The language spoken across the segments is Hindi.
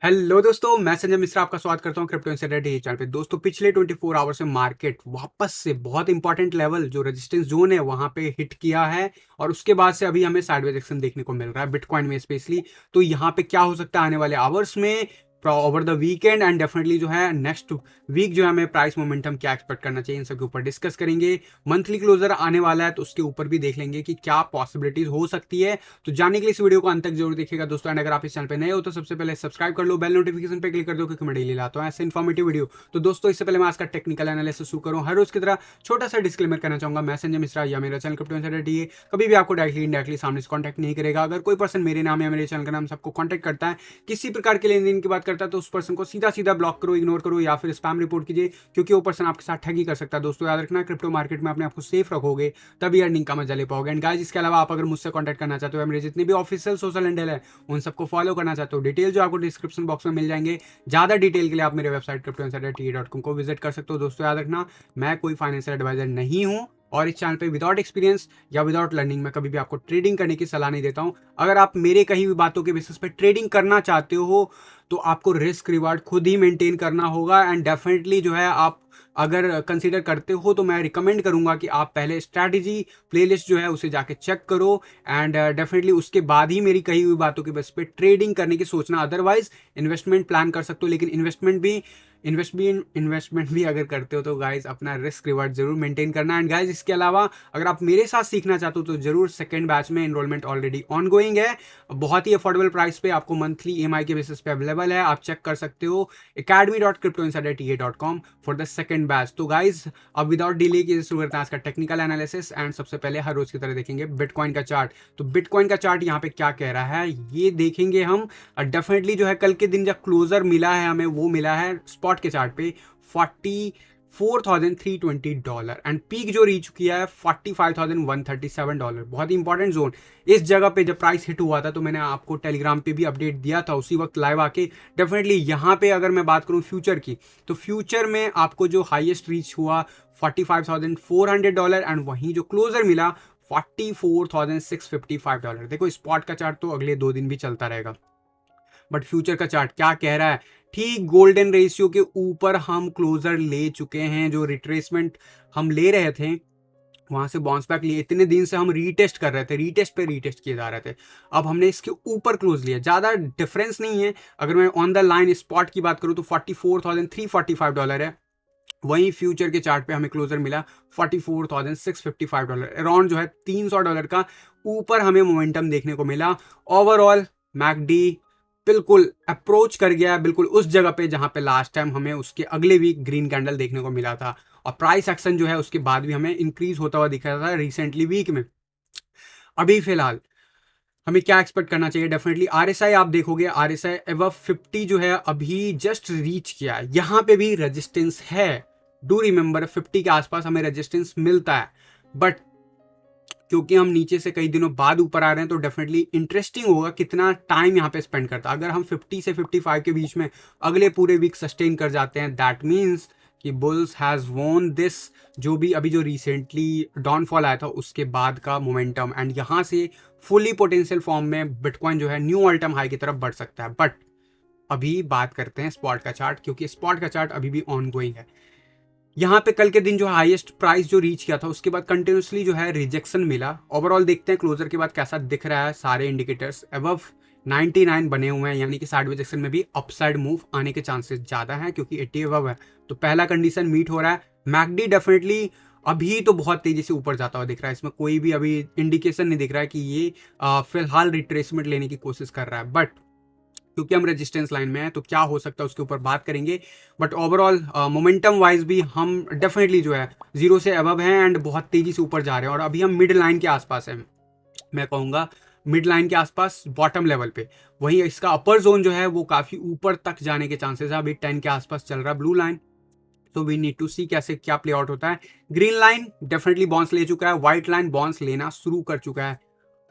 हेलो दोस्तों, मैं संजय मिश्रा आपका स्वागत करता हूं क्रिप्टो इंसाइडर डे चैनल पे। दोस्तों, पिछले 24 आवर्स में मार्केट वापस से बहुत इंपॉर्टेंट लेवल जो रेजिस्टेंस जोन है वहां पे हिट किया है और उसके बाद से अभी हमें साइडवेज एक्शन देखने को मिल रहा है बिटकॉइन में स्पेशली। तो यहाँ पे क्या हो सकता है आने वाले आवर्स में over the weekend and definitely जो है नेक्स्ट वीक जो है हमें प्राइस मोमेंटम क्या एक्सपेक्ट करना चाहिए, इन सब के ऊपर डिस्कस करेंगे। मंथली क्लोजर आने वाला है तो उसके ऊपर भी देख लेंगे कि क्या पॉसिबिलिटीज हो सकती है। तो जानने के लिए इस वीडियो को अंत तक जरूर देखिएगा दोस्तों। एंड अगर आप इस चैनल पे नए हो तो सबसे पहले सब्सक्राइब कर लो, बेल नोटिफिकेशन पे क्लिक कर दो क्योंकि मैं डेली लाता हूँ ऐसे इन्फॉर्मेटिव वीडियो। तो दोस्तों, इससे पहले मैं आज का टेक्निकल एनालिसिस शुरू करूँ हर रोज की तरह छोटा सा डिस्क्लेमर करना चाहूंगा। मैं संजय मिश्रा या मेरा चैनल क्रिप्टो इंसाइडर टीए कभी भी आपको डायरेक्टली इनडायरेक्टली सामने से कॉन्टैक्ट नहीं करेगा। अगर कोई पर्सन मेरे नाम या मेरे चैनल का नाम सबको कॉन्टैक्ट करता है, किसी प्रकार के लेन देन की बात करता है, तो उस पर्सन को सीधा सीधा ब्लॉक करो, इग्नोर करो या फिर स्पैम रिपोर्ट कीजिए, क्योंकि वो पर्सन आपके साथ ठगी कर सकता है। दोस्तों, याद रखना, क्रिप्टो मार्केट में अपने आपको सेफ रखोगे तभी अर्निंग का मजा ले पाओगे। एंड गाइस, इसके अलावा आप अगर मुझसे कॉन्टैक्ट करना चाहते हो, मेरे जितने भी ऑफिशियल सोशल हैंडल है उन सबको फॉलो करना चाहते हो, डिटेल जो आपको डिस्क्रिप्शन बॉक्स में मिल जाएंगे। ज्यादा डिटेल के लिए आप मेरे वेबसाइट cryptoinsiderte.com को विजिट कर सकते हो। दोस्तों, याद रखना, मैं कोई फाइनेंशियल एडवाइजर नहीं हूं और इस चैनल पे विदाउट एक्सपीरियंस या विदाउट लर्निंग मैं कभी भी आपको ट्रेडिंग करने की सलाह नहीं देता हूं। अगर आप मेरे कहीं भी बातों के बेसिस पे ट्रेडिंग करना चाहते हो तो आपको रिस्क रिवार्ड खुद ही मेंटेन करना होगा। एंड डेफिनेटली जो है आप अगर कंसीडर करते हो तो मैं रिकमेंड करूंगा कि आप पहले स्ट्रैटेजी प्लेलिस्ट जो है उसे जाके चेक करो एंड डेफिनेटली उसके बाद ही मेरी कही हुई बातों के बेस पे ट्रेडिंग करने की सोचना। अदरवाइज इन्वेस्टमेंट प्लान कर सकते हो, लेकिन इन्वेस्टमेंट भी अगर करते हो तो गाइज अपना रिस्क रिवार्ड जरूर मेंटेन करना। एंड गाइज, इसके अलावा अगर आप मेरे साथ सीखना चाहते हो तो जरूर सेकंड बैच में एनरोलमेंट ऑलरेडी ऑन गोइंग है। बहुत ही अफोर्डेबल प्राइस पे आपको मंथली ईएमआई के बेसिस पे अवेलेबल है, आप चेक कर सकते हो academy.cryptoinsiderta.com for the second batch. तो गाइज, अब विदाउट डिले की शुरू करते हैं आज का टेक्निकल एनालिसिस। एंड सबसे पहले हर रोज की तरह देखेंगे बिटकॉइन का चार्ट। तो बिटकॉइन का चार्ट यहाँ पे क्या कह रहा है ये देखेंगे हम। डेफिनेटली जो है कल के दिन जब क्लोजर मिला है हमें, वो मिला है स्पॉट के चार्ट पे $44,320 एंड पीक जो रीच किया है $45,137। बहुत ही इंपॉर्टेंट जोन। इस जगह पे जब प्राइस हिट हुआ था तो मैंने आपको टेलीग्राम पे भी अपडेट दिया था उसी वक्त लाइव आके। डेफिनेटली यहाँ पे अगर मैं बात करूँ फ्यूचर की, तो फ्यूचर में आपको जो हाईएस्ट रीच हुआ $45,400 एंड वहीं जो क्लोजर मिला $44,655। देखो, स्पॉट का चार्ट तो अगले 2 दिन भी चलता रहेगा, बट फ्यूचर का चार्ट क्या कह रहा है? ठीक गोल्डन रेशियो के ऊपर हम क्लोजर ले चुके हैं। जो रिट्रेसमेंट हम ले रहे थे वहां से बाउंस बैक लिए, इतने दिन से हम रीटेस्ट कर रहे थे, रीटेस्ट पे रीटेस्ट किए जा रहे थे, अब हमने इसके ऊपर क्लोज लिया। ज्यादा डिफरेंस नहीं है। अगर मैं ऑन द लाइन स्पॉट की बात करूं तो $44,345 है, वहीं फ्यूचर के चार्ट पे हमें क्लोजर मिला $44,655। अराउंड जो है $300 का ऊपर हमें मोमेंटम देखने को मिला। ओवरऑल मैकडी बिल्कुल अप्रोच कर गया, बिल्कुल उस जगह पे जहां पे लास्ट टाइम हमें उसके अगले वीक ग्रीन कैंडल देखने को मिला था। और प्राइस एक्शन जो है उसके बाद भी हमें इंक्रीज होता हुआ दिख रहा था रिसेंटली वीक में। अभी फिलहाल हमें क्या एक्सपेक्ट करना चाहिए? डेफिनेटली आरएसआई आप देखोगे, आरएसआई एबव 50 जो है अभी जस्ट रीच किया है, यहां पे भी रेजिस्टेंस है। डू रिमेंबर 50 के आसपास हमें रेजिस्टेंस मिलता है, बट क्योंकि हम नीचे से कई दिनों बाद ऊपर आ रहे हैं तो डेफिनेटली इंटरेस्टिंग होगा कितना टाइम यहाँ पे स्पेंड करता है। अगर हम 50 से 55 के बीच में अगले पूरे वीक सस्टेन कर जाते हैं, दैट मीन्स कि बुल्स हैज वोन दिस। जो भी अभी जो रिसेंटली डाउनफॉल आया था उसके बाद का मोमेंटम, एंड यहाँ से फुली पोटेंशियल फॉर्म में बिटकॉइन जो है न्यू ऑल टाइम हाई की तरफ बढ़ सकता है। बट अभी बात करते हैं स्पॉट का चार्ट, क्योंकि स्पॉट का चार्ट अभी भी ऑन गोइंग है। यहाँ पे कल के दिन जो हाईएस्ट प्राइस जो रीच किया था उसके बाद कंटिन्यूसली जो है रिजेक्शन मिला। ओवरऑल देखते हैं क्लोजर के बाद कैसा दिख रहा है। सारे इंडिकेटर्स अबव 99 बने हुए हैं, यानी कि साइड रिजेक्शन में भी अपसाइड मूव आने के चांसेस ज्यादा हैं क्योंकि 80 अबव है। तो पहला कंडीशन मीट हो रहा है। मैकडी डेफिनेटली अभी तो बहुत तेजी से ऊपर जाता हुआ दिख रहा है, इसमें कोई भी अभी इंडिकेशन नहीं दिख रहा है कि ये फिलहाल रिट्रेसमेंट लेने की कोशिश कर रहा है। बट क्योंकि हम रेजिस्टेंस लाइन में हैं तो क्या हो सकता है उसके ऊपर बात करेंगे। बट ओवरऑल मोमेंटम वाइज भी हम डेफिनेटली जो है जीरो से अबव हैं एंड बहुत तेजी से ऊपर जा रहे हैं। और अभी हम मिड लाइन के आसपास हैं, मैं कहूँगा मिड लाइन के आसपास बॉटम लेवल पे। वहीं इसका अपर जोन जो है वो काफ़ी ऊपर तक जाने के चांसेस है। अभी 10 के आसपास चल रहा है ब्लू लाइन, तो वी नीड टू सी कैसे क्या प्ले आउट होता है। ग्रीन लाइन डेफिनेटली बाउंस ले चुका है, व्हाइट लाइन बाउंस लेना शुरू कर चुका है।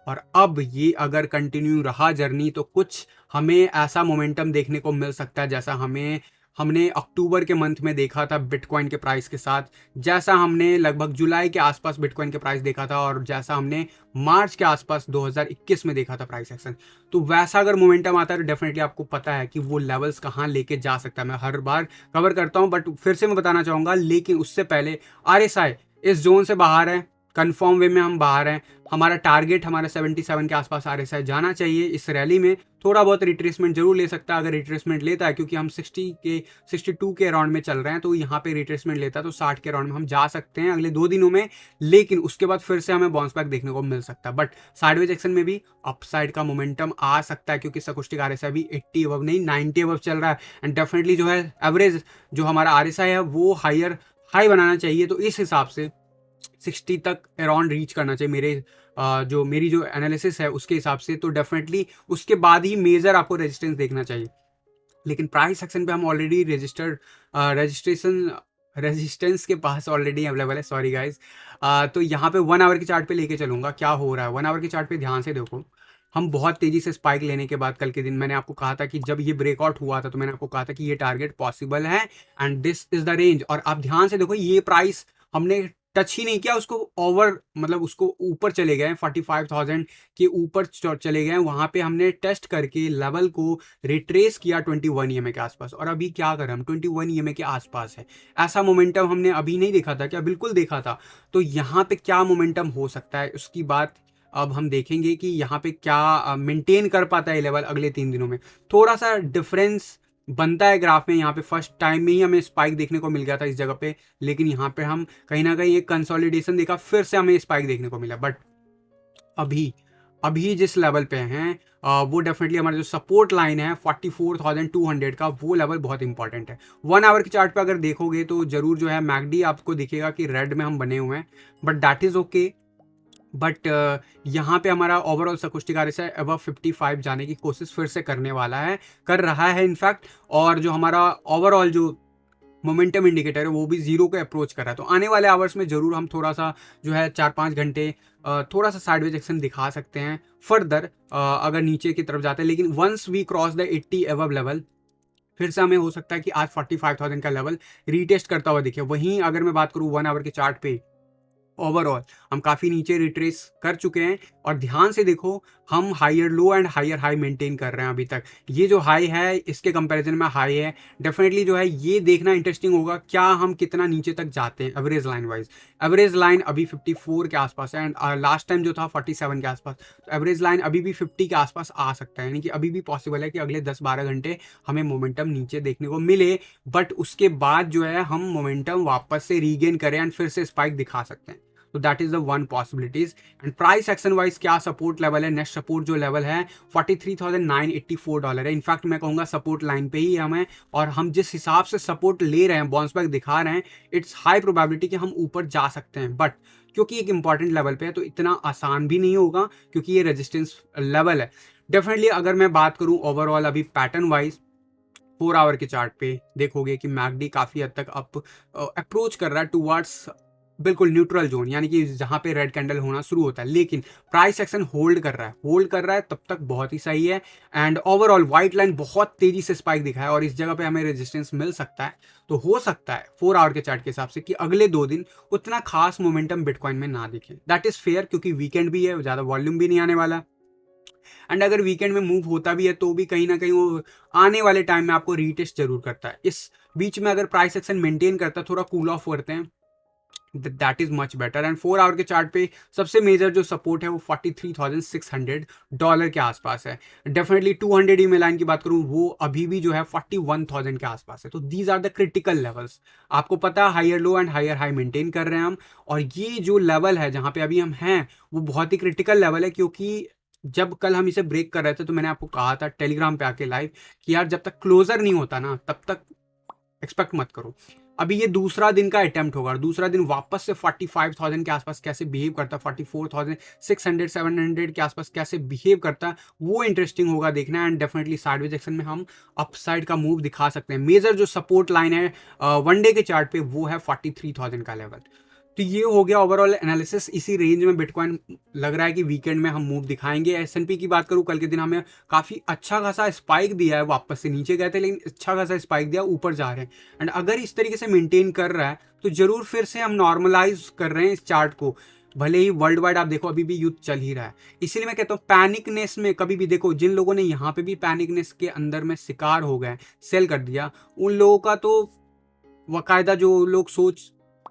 और अब ये अगर कंटिन्यू रहा जर्नी तो कुछ हमें ऐसा मोमेंटम देखने को मिल सकता है जैसा हमें हमने अक्टूबर के मंथ में देखा था बिटकॉइन के प्राइस के साथ, जैसा हमने लगभग जुलाई के आसपास बिटकॉइन के प्राइस देखा था, और जैसा हमने मार्च के आसपास 2021 में देखा था प्राइस एक्शन, तो वैसा अगर मोमेंटम आता है तो डेफिनेटली आपको पता है कि वो लेवल्स कहाँ लेके जा सकता है। मैं हर बार कवर करता हूँ, बट फिर से मैं बताना चाहूँगा, लेकिन उससे पहले RSI इस जोन से बाहर है, कंफर्म वे में हम बाहर हैं। हमारा टारगेट हमारा 77 के आसपास RSI जाना चाहिए। इस रैली में थोड़ा बहुत रिट्रेसमेंट जरूर ले सकता है, अगर रिट्रेसमेंट लेता है, क्योंकि हम 62 के अराउंड में चल रहे हैं, तो यहाँ पे रिट्रेसमेंट लेता है तो 60 के अराउंड में हम जा सकते हैं अगले 2 दिनों में, लेकिन उसके बाद फिर से हमें बाउंस बैक देखने को मिल सकता है। बट साइडवेज एक्शन में भी अपसाइड का मोमेंटम आ सकता है, क्योंकि सकुस्टिक RSI भी 80 अबव नहीं 90 अबव चल रहा है, एंड डेफिनेटली जो है एवरेज जो हमारा RSI है वो हाई बनाना चाहिए। तो इस हिसाब से 60 तक अराउंड रीच करना चाहिए मेरी जो एनालिसिस है उसके हिसाब से, तो डेफिनेटली उसके बाद ही मेजर आपको रेजिस्टेंस देखना चाहिए। लेकिन प्राइस सेक्शन पे हम ऑलरेडी रेजिस्टेंस के पास ऑलरेडी अवेलेबल है, सॉरी गाइज। तो यहाँ पे 1 आवर के चार्ट पे लेके चलूंगा, क्या हो रहा है 1 आवर के चार्ट पे ध्यान से देखो। हम बहुत तेजी से स्पाइक लेने के बाद कल के दिन मैंने आपको कहा था कि जब ये ब्रेकआउट हुआ था तो मैंने आपको कहा था कि ये टारगेट पॉसिबल है and this is the range, और आप ध्यान से देखो ये प्राइस हमने टच ही नहीं किया, उसको मतलब उसको ऊपर चले गए, 45,000 के ऊपर चले गए, वहां पे हमने टेस्ट करके लेवल को रिट्रेस किया 21 EMA के आसपास, और अभी क्या करें हम 21 EMA के आसपास है। ऐसा मोमेंटम हमने अभी नहीं देखा था क्या? बिल्कुल देखा था। तो यहाँ पे क्या मोमेंटम हो सकता है उसकी बात अब हम देखेंगे कि यहाँ पे क्या मेंटेन कर पाता है लेवल अगले 3 दिनों में। थोड़ा सा डिफरेंस बनता है ग्राफ में, यहाँ पे फर्स्ट टाइम में ही हमें स्पाइक देखने को मिल गया था इस जगह पे, लेकिन यहाँ पे हम कहीं ना कहीं एक कंसोलिडेशन देखा, फिर से हमें स्पाइक देखने को मिला। बट अभी जिस लेवल पे हैं वो डेफिनेटली हमारा जो सपोर्ट लाइन है 44,200 का, वो लेवल बहुत इंपॉर्टेंट है। 1 आवर के चार्ट पे अगर देखोगे तो जरूर जो है मैकडी आपको दिखेगा कि रेड में हम बने हुए हैं, but that is okay. But यहाँ पे हमारा ओवरऑल सकुस्टिक RSI अबव 55 जाने की कोशिश फिर से कर रहा है इनफैक्ट, और जो हमारा ओवरऑल जो मोमेंटम इंडिकेटर है वो भी 0 को अप्रोच कर रहा है। तो आने वाले आवर्स में जरूर हम थोड़ा सा जो है 4-5 घंटे थोड़ा सा साइडवेज एक्शन दिखा सकते हैं फर्दर अगर नीचे की तरफ जाते हैं, लेकिन once we cross the 80 above level, फिर से हमें हो सकता है कि आज 45,000 का लेवल रीटेस्ट करता हुआ दिखे। वहीं अगर मैं बात करूँ 1 आवर के चार्ट पे, ओवरऑल हम काफी नीचे रिट्रेस कर चुके हैं, और ध्यान से देखो हम higher low and higher high maintain कर रहे हैं अभी तक। ये जो हाई है इसके कंपैरिजन में हाई है, डेफिनेटली जो है ये देखना इंटरेस्टिंग होगा क्या हम कितना नीचे तक जाते हैं average line wise. Average line अभी 54 के आसपास है, एंड लास्ट टाइम जो था 47 के आसपास, तो एवरेज लाइन अभी भी 50 के आसपास आ सकता है, यानी कि अभी भी पॉसिबल है कि अगले 10-12 घंटे हमें मोमेंटम नीचे देखने को मिले, बट उसके बाद जो है हम मोमेंटम वापस से रीगेन करें एंड फिर से स्पाइक दिखा सकते हैं। तो that is the one possibilities. And price action wise क्या सपोर्ट लेवल है, नेक्स्ट सपोर्ट जो लेवल है $43,984 है। इनफैक्ट मैं कहूंगा सपोर्ट लाइन पे ही हम हैं, और हम जिस हिसाब से सपोर्ट ले रहे हैं, बाउंस बैक दिखा रहे हैं, इट्स हाई प्रोबेबिलिटी कि हम ऊपर जा सकते हैं। बट क्योंकि एक इंपॉर्टेंट लेवल पे है तो इतना आसान भी नहीं होगा, क्योंकि ये रेजिस्टेंस लेवल है। डेफिनेटली अगर मैं बात करूं ओवरऑल अभी पैटर्न वाइज 4 आवर के चार्ट पे देखोगे कि मैकडी काफी हद तक अप अप्रोच कर रहा है टुवर्ड्स बिल्कुल न्यूट्रल जोन, यानी कि जहां पे रेड कैंडल होना शुरू होता है, लेकिन प्राइस एक्शन होल्ड कर रहा है तब तक बहुत ही सही है। एंड ओवरऑल व्हाइट लाइन बहुत तेजी से स्पाइक दिखा है, और इस जगह पे हमें रेजिस्टेंस मिल सकता है। तो हो सकता है 4 आवर के चार्ट के हिसाब से कि अगले 2 दिन उतना खास मोमेंटम बिटकॉइन में ना दिखे। दैट इज फेयर, क्योंकि वीकेंड भी है, ज्यादा वॉल्यूम भी नहीं आने वाला, एंड अगर वीकेंड में मूव होता भी है तो भी कहीं ना कहीं वो आने वाले टाइम में आपको रीटेस्ट जरूर करता है। इस बीच में अगर प्राइस एक्शन मेंटेन करता है, थोड़ा कूल ऑफ करते हैं, that is much better. And 4 hour के चार्ट पे सबसे मेजर जो सपोर्ट है वो $43,600 के आसपास है। डेफिनेटली 200 EMA लाइन की बात करूं वो अभी भी जो है 41,000 के आसपास है। तो these are the critical levels. आपको पता है higher low and higher high maintain कर रहे हैं हम, और ये जो लेवल है जहां पे अभी हम हैं वो बहुत ही क्रिटिकल लेवल है, क्योंकि जब कल हम इसे ब्रेक कर रहे थे तो मैंने आपको कहा था टेलीग्राम पे आके लाइव कि यार जब तक क्लोजर नहीं होता ना तब तक एक्सपेक्ट मत करो। अभी ये दूसरा दिन का अटेम्प्ट होगा, और दूसरा दिन वापस से 45,000 के आसपास कैसे बिहेव करता है, 44,600-700 के आसपास कैसे बिहेव करता है, वो इंटरेस्टिंग होगा देखना। एंड डेफिनेटली साइडवेज एक्शन में हम अपसाइड का मूव दिखा सकते हैं। मेजर जो सपोर्ट लाइन है वनडे के चार्ट पे वो है 43,000 का लेवल। तो ये हो गया ओवरऑल एनालिसिस। इसी रेंज में बिटकॉइन लग रहा है कि वीकेंड में हम मूव दिखाएंगे। एस&पी की बात करूँ, कल के दिन हमें काफ़ी अच्छा खासा स्पाइक दिया है, वापस से नीचे गए थे लेकिन अच्छा खासा स्पाइक दिया, ऊपर जा रहे हैं। एंड अगर इस तरीके से मेंटेन कर रहा है तो जरूर फिर से हम नॉर्मलाइज कर रहे हैं इस चार्ट को। भले ही वर्ल्ड वाइड आप देखो अभी भी युद्ध चल ही रहा है, इसीलिए मैं कहता हूँ पैनिकनेस में कभी भी देखो, जिन लोगों ने यहाँ पे भी पैनिकनेस के अंदर में शिकार हो गए, सेल कर दिया, उन लोगों का तो बाकायदा जो लोग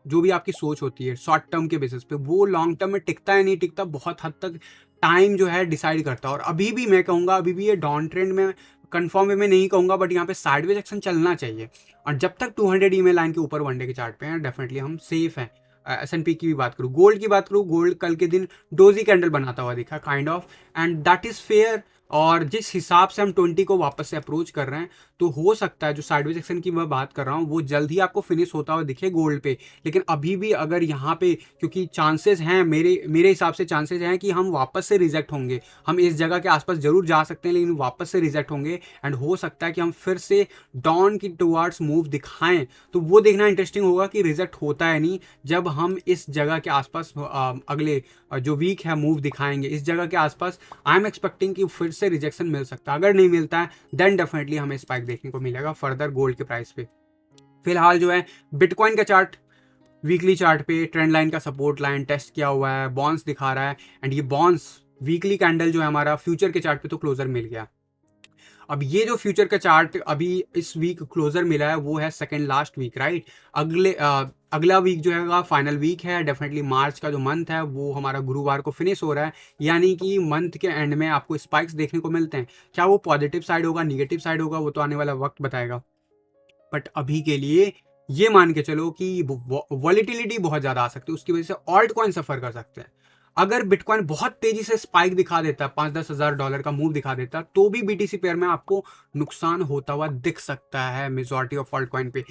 जो भी आपकी सोच होती है शॉर्ट टर्म के बेसिस पे, वो लॉन्ग टर्म में टिकता है नहीं टिकता, बहुत हद तक टाइम जो है डिसाइड करता है। और अभी भी मैं कहूँगा, अभी भी ये डाउन ट्रेंड में कंफर्म वे में नहीं कहूँगा, बट यहाँ पे साइडवेज एक्शन चलना चाहिए। और जब तक 200 ईएमए लाइन के ऊपर वनडे के चार्ट पे हैं, डेफिनेटली हम सेफ हैं। S&P की भी बात करूँ, गोल्ड की बात करूँ, गोल्ड कल के दिन डोजी कैंडल बनाता हुआ दिखा kind of, and that is fair. और जिस हिसाब से हम 20 को वापस से अप्रोच कर रहे हैं, तो हो सकता है जो साइडवेज एक्शन की मैं बात कर रहा हूँ वो जल्द ही आपको फिनिश होता हुआ दिखे गोल्ड पे। लेकिन अभी भी अगर यहाँ पे, क्योंकि चांसेस हैं, मेरे हिसाब से चांसेस हैं कि हम वापस से रिजेक्ट होंगे। हम इस जगह के आसपास जरूर जा सकते हैं लेकिन वापस से रिजेक्ट होंगे, एंड हो सकता है कि हम फिर से डाउन की टुवार्ड्स मूव दिखाएं। तो वो देखना इंटरेस्टिंग होगा कि रिजेक्ट होता है नहीं, जब हम इस जगह के आसपास अगले जो वीक है मूव दिखाएंगे इस जगह के आसपास। आई एम एक्सपेक्टिंग कि फिर से रिजेक्शन मिल सकता है। अगर नहीं मिलता है देन डेफिनेटली हमें स्पाइक देखने को मिलेगा फर्दर गोल्ड के प्राइस पे। फिलहाल जो है बिटकॉइन का चार्ट वीकली चार्ट पे ट्रेंड लाइन का सपोर्ट लाइन टेस्ट किया हुआ है, बॉन्स दिखा रहा है, एंड ये बॉन्स वीकली कैंडल जो है हमारा फ्यूचर के चार्ट पे तो क्लोजर मिल गया। अब ये जो फ्यूचर का चार्ट अभी इस वीक क्लोजर मिला है वो है सेकंड लास्ट वीक, राइट। अगला वीक जो है फाइनल वीक है, डेफिनेटली मार्च का जो मंथ है वो हमारा गुरुवार को फिनिश हो रहा है, यानी कि मंथ के एंड में आपको स्पाइक्स देखने को मिलते हैं। क्या वो पॉजिटिव साइड होगा, निगेटिव साइड होगा, वो तो आने वाला वक्त बताएगा। बट अभी के लिए ये मान के चलो कि वॉलिटिलिटी बहुत ज़्यादा आ सकती है, उसकी वजह से ऑल्ट कॉइन सफ़र कर सकते हैं। अगर बिटकॉइन बहुत तेजी से स्पाइक दिखा देता है, 5-10 हज़ार डॉलर का मूव दिखा देता, तो भी बीटीसी पेयर में आपको नुकसान होता हुआ दिख सकता है मेजॉरिटी ऑफ ऑल्ट कॉइन पे।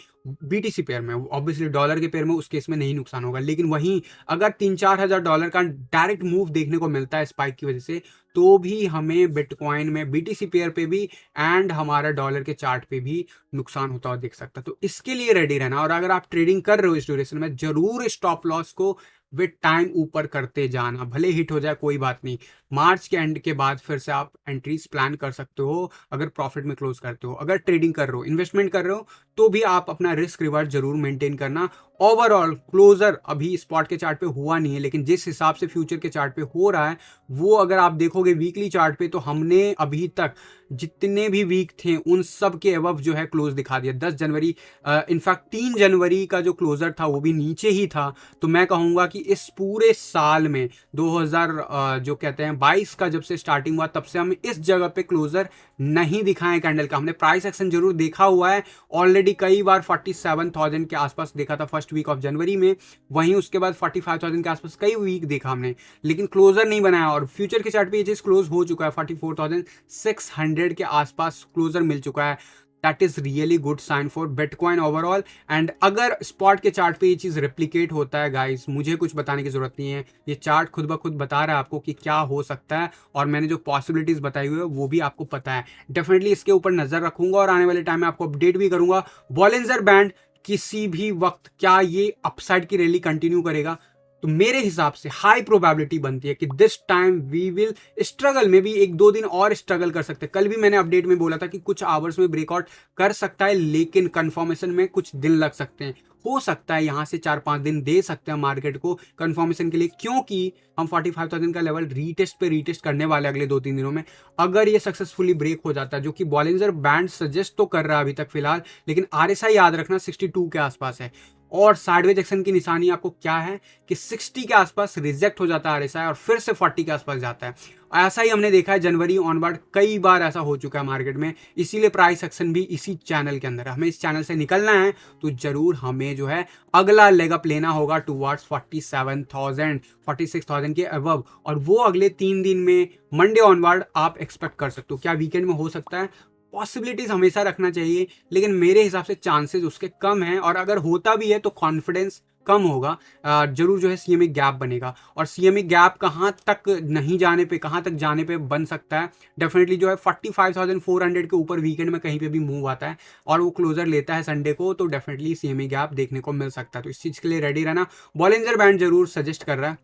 बीटीसी पेयर में ऑब्वियसली, डॉलर के पेयर में उस केस में नहीं नुकसान होगा, लेकिन वहीं अगर 3-4 हज़ार डॉलर का डायरेक्ट मूव देखने को मिलता है स्पाइक की वजह से, तो भी हमें बिटकॉइन में बीटीसी पेयर पे भी एंड हमारा डॉलर के चार्ट पे भी नुकसान होता हुआ दिख सकता है। तो इसके लिए रेडी रहना, और अगर आप ट्रेडिंग कर रहे हो इस ड्यूरेशन में, जरूर स्टॉप लॉस को विद टाइम ऊपर करते जाना। भले हिट हो जाए कोई बात नहीं, मार्च के एंड के बाद फिर से आप एंट्रीज प्लान कर सकते हो अगर प्रॉफिट में क्लोज करते हो। अगर ट्रेडिंग कर रहे हो, इन्वेस्टमेंट कर रहे हो, तो भी आप अपना रिस्क रिवार्ड जरूर मेंटेन करना। ओवरऑल क्लोजर अभी स्पॉट के चार्ट पे हुआ नहीं है, लेकिन जिस हिसाब से फ्यूचर के चार्ट पे हो रहा है, वो अगर आप देखोगे वीकली चार्ट पे, तो हमने अभी तक जितने भी वीक थे उन सब के अबव जो है क्लोज दिखा दिया। 10 जनवरी, इनफैक्ट 3 जनवरी का जो क्लोजर था वो भी नीचे ही था। तो मैं कहूँगा कि इस पूरे साल में 2000 जो कहते हैं 22 का जब से स्टार्टिंग हुआ, तब से हम इस जगह पे क्लोजर नहीं दिखाए कैंडल का। हमने प्राइस एक्शन जरूर देखा हुआ है ऑलरेडी, कई बार 47,000 के आसपास देखा था फर्स्ट वीक ऑफ जनवरी में, वहीं उसके बाद 45,000 के आसपास कई वीक देखा हमने, लेकिन क्लोजर नहीं बनाया। और फ्यूचर के चार्ट पे ये चीज क्लोज हो चुका है, 44,600 के आसपास क्लोजर मिल चुका है। That is really good sign for bitcoin overall. And अगर स्पॉट के चार्ट पे ये चीज रिप्लिकेट होता है गाइस, मुझे कुछ बताने की जरूरत नहीं है, ये चार्ट खुद ब खुद बता रहा है आपको कि क्या हो सकता है, और मैंने जो पॉसिबिलिटीज बताई हुई है वो भी आपको पता है। डेफिनेटली इसके ऊपर नजर रखूंगा और आने वाले टाइम में आपको अपडेट भी करूंगा। बॉलिंजर बैंड किसी भी वक्त क्या ये अपसाइड की रैली कंटिन्यू करेगा, तो मेरे हिसाब से हाई प्रोबेबिलिटी बनती है कि this time we will struggle, में भी 1-2 दिन और स्ट्रगल कर सकते हैं। कल भी मैंने अपडेट में बोला था कि कुछ आवर्स में ब्रेकआउट कर सकता है, लेकिन कंफर्मेशन में कुछ दिन लग सकते हैं। हो सकता है यहां से 4-5 दिन दे सकते हैं मार्केट को कंफर्मेशन के लिए, क्योंकि हम 45,000 का लेवल रीटेस्ट करने वाले अगले 2-3 दिनों में। अगर ये सक्सेसफुली ब्रेक हो जाता है, जो कि बॉलिंजर बैंड सजेस्ट तो कर रहा है अभी तक फिलहाल, लेकिन आरएसआई याद रखना 62 के आसपास है। और साइडवेज एक्शन की निशानी आपको क्या है कि 60 के आसपास रिजेक्ट हो जाता है आरएसआई और फिर से 40 के आसपास जाता है। ऐसा ही हमने देखा है जनवरी ऑनवर्ड, कई बार ऐसा हो चुका है मार्केट में। इसीलिए प्राइस एक्शन भी इसी चैनल के अंदर है, हमें इस चैनल से निकलना है, तो जरूर हमें जो है अगला लेग अप लेना होगा टुवर्ड्स 47,000 46,000 के अबव, और वो अगले 3 दिन में मंडे ऑनवर्ड आप एक्सपेक्ट कर सकते हो। क्या वीकेंड में हो सकता है? पॉसिबिलिटीज हमेशा रखना चाहिए, लेकिन मेरे हिसाब से चांसेस उसके कम हैं, और अगर होता भी है तो कॉन्फिडेंस कम होगा, जरूर जो है सीएमए गैप बनेगा। और सीएमए गैप कहाँ तक नहीं जाने पे, कहाँ तक जाने पे बन सकता है, डेफिनेटली जो है 45,400 के ऊपर वीकेंड में कहीं पे भी मूव आता है और वो क्लोजर लेता है संडे को, तो डेफिनेटली सीएमए गैप देखने को मिल सकता है। तो इस चीज़ के लिए रेडी रहना। बॉलिंजर बैंड जरूर सजेस्ट कर रहा है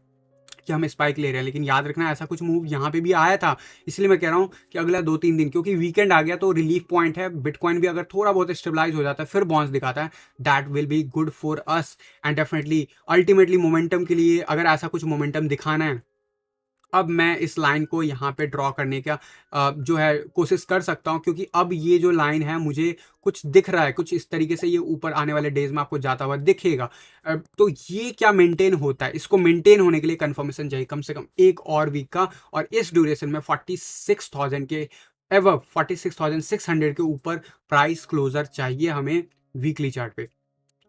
कि हम स्पाइक ले रहे हैं, लेकिन याद रखना ऐसा कुछ मूव यहाँ पे भी आया था, इसलिए मैं कह रहा हूँ कि अगला 2-3 दिन, क्योंकि वीकेंड आ गया तो रिलीफ पॉइंट है। बिटकॉइन भी अगर थोड़ा बहुत स्टेबलाइज हो जाता है फिर बाउंस दिखाता है, that will be good for us. And definitely ultimately momentum के लिए अगर ऐसा कुछ मोमेंटम दिखाना है, अब मैं इस लाइन को यहाँ पे ड्रॉ करने का जो है कोशिश कर सकता हूँ, क्योंकि अब ये जो लाइन है मुझे कुछ दिख रहा है, कुछ इस तरीके से ये ऊपर आने वाले डेज में आपको जाता हुआ दिखेगा। तो ये क्या मेंटेन होता है, इसको मेंटेन होने के लिए कंफर्मेशन चाहिए कम से कम एक और वीक का, और इस ड्यूरेशन में 46,000 के एवं 46,600 के ऊपर प्राइस क्लोजर चाहिए हमें वीकली चार्ट पे,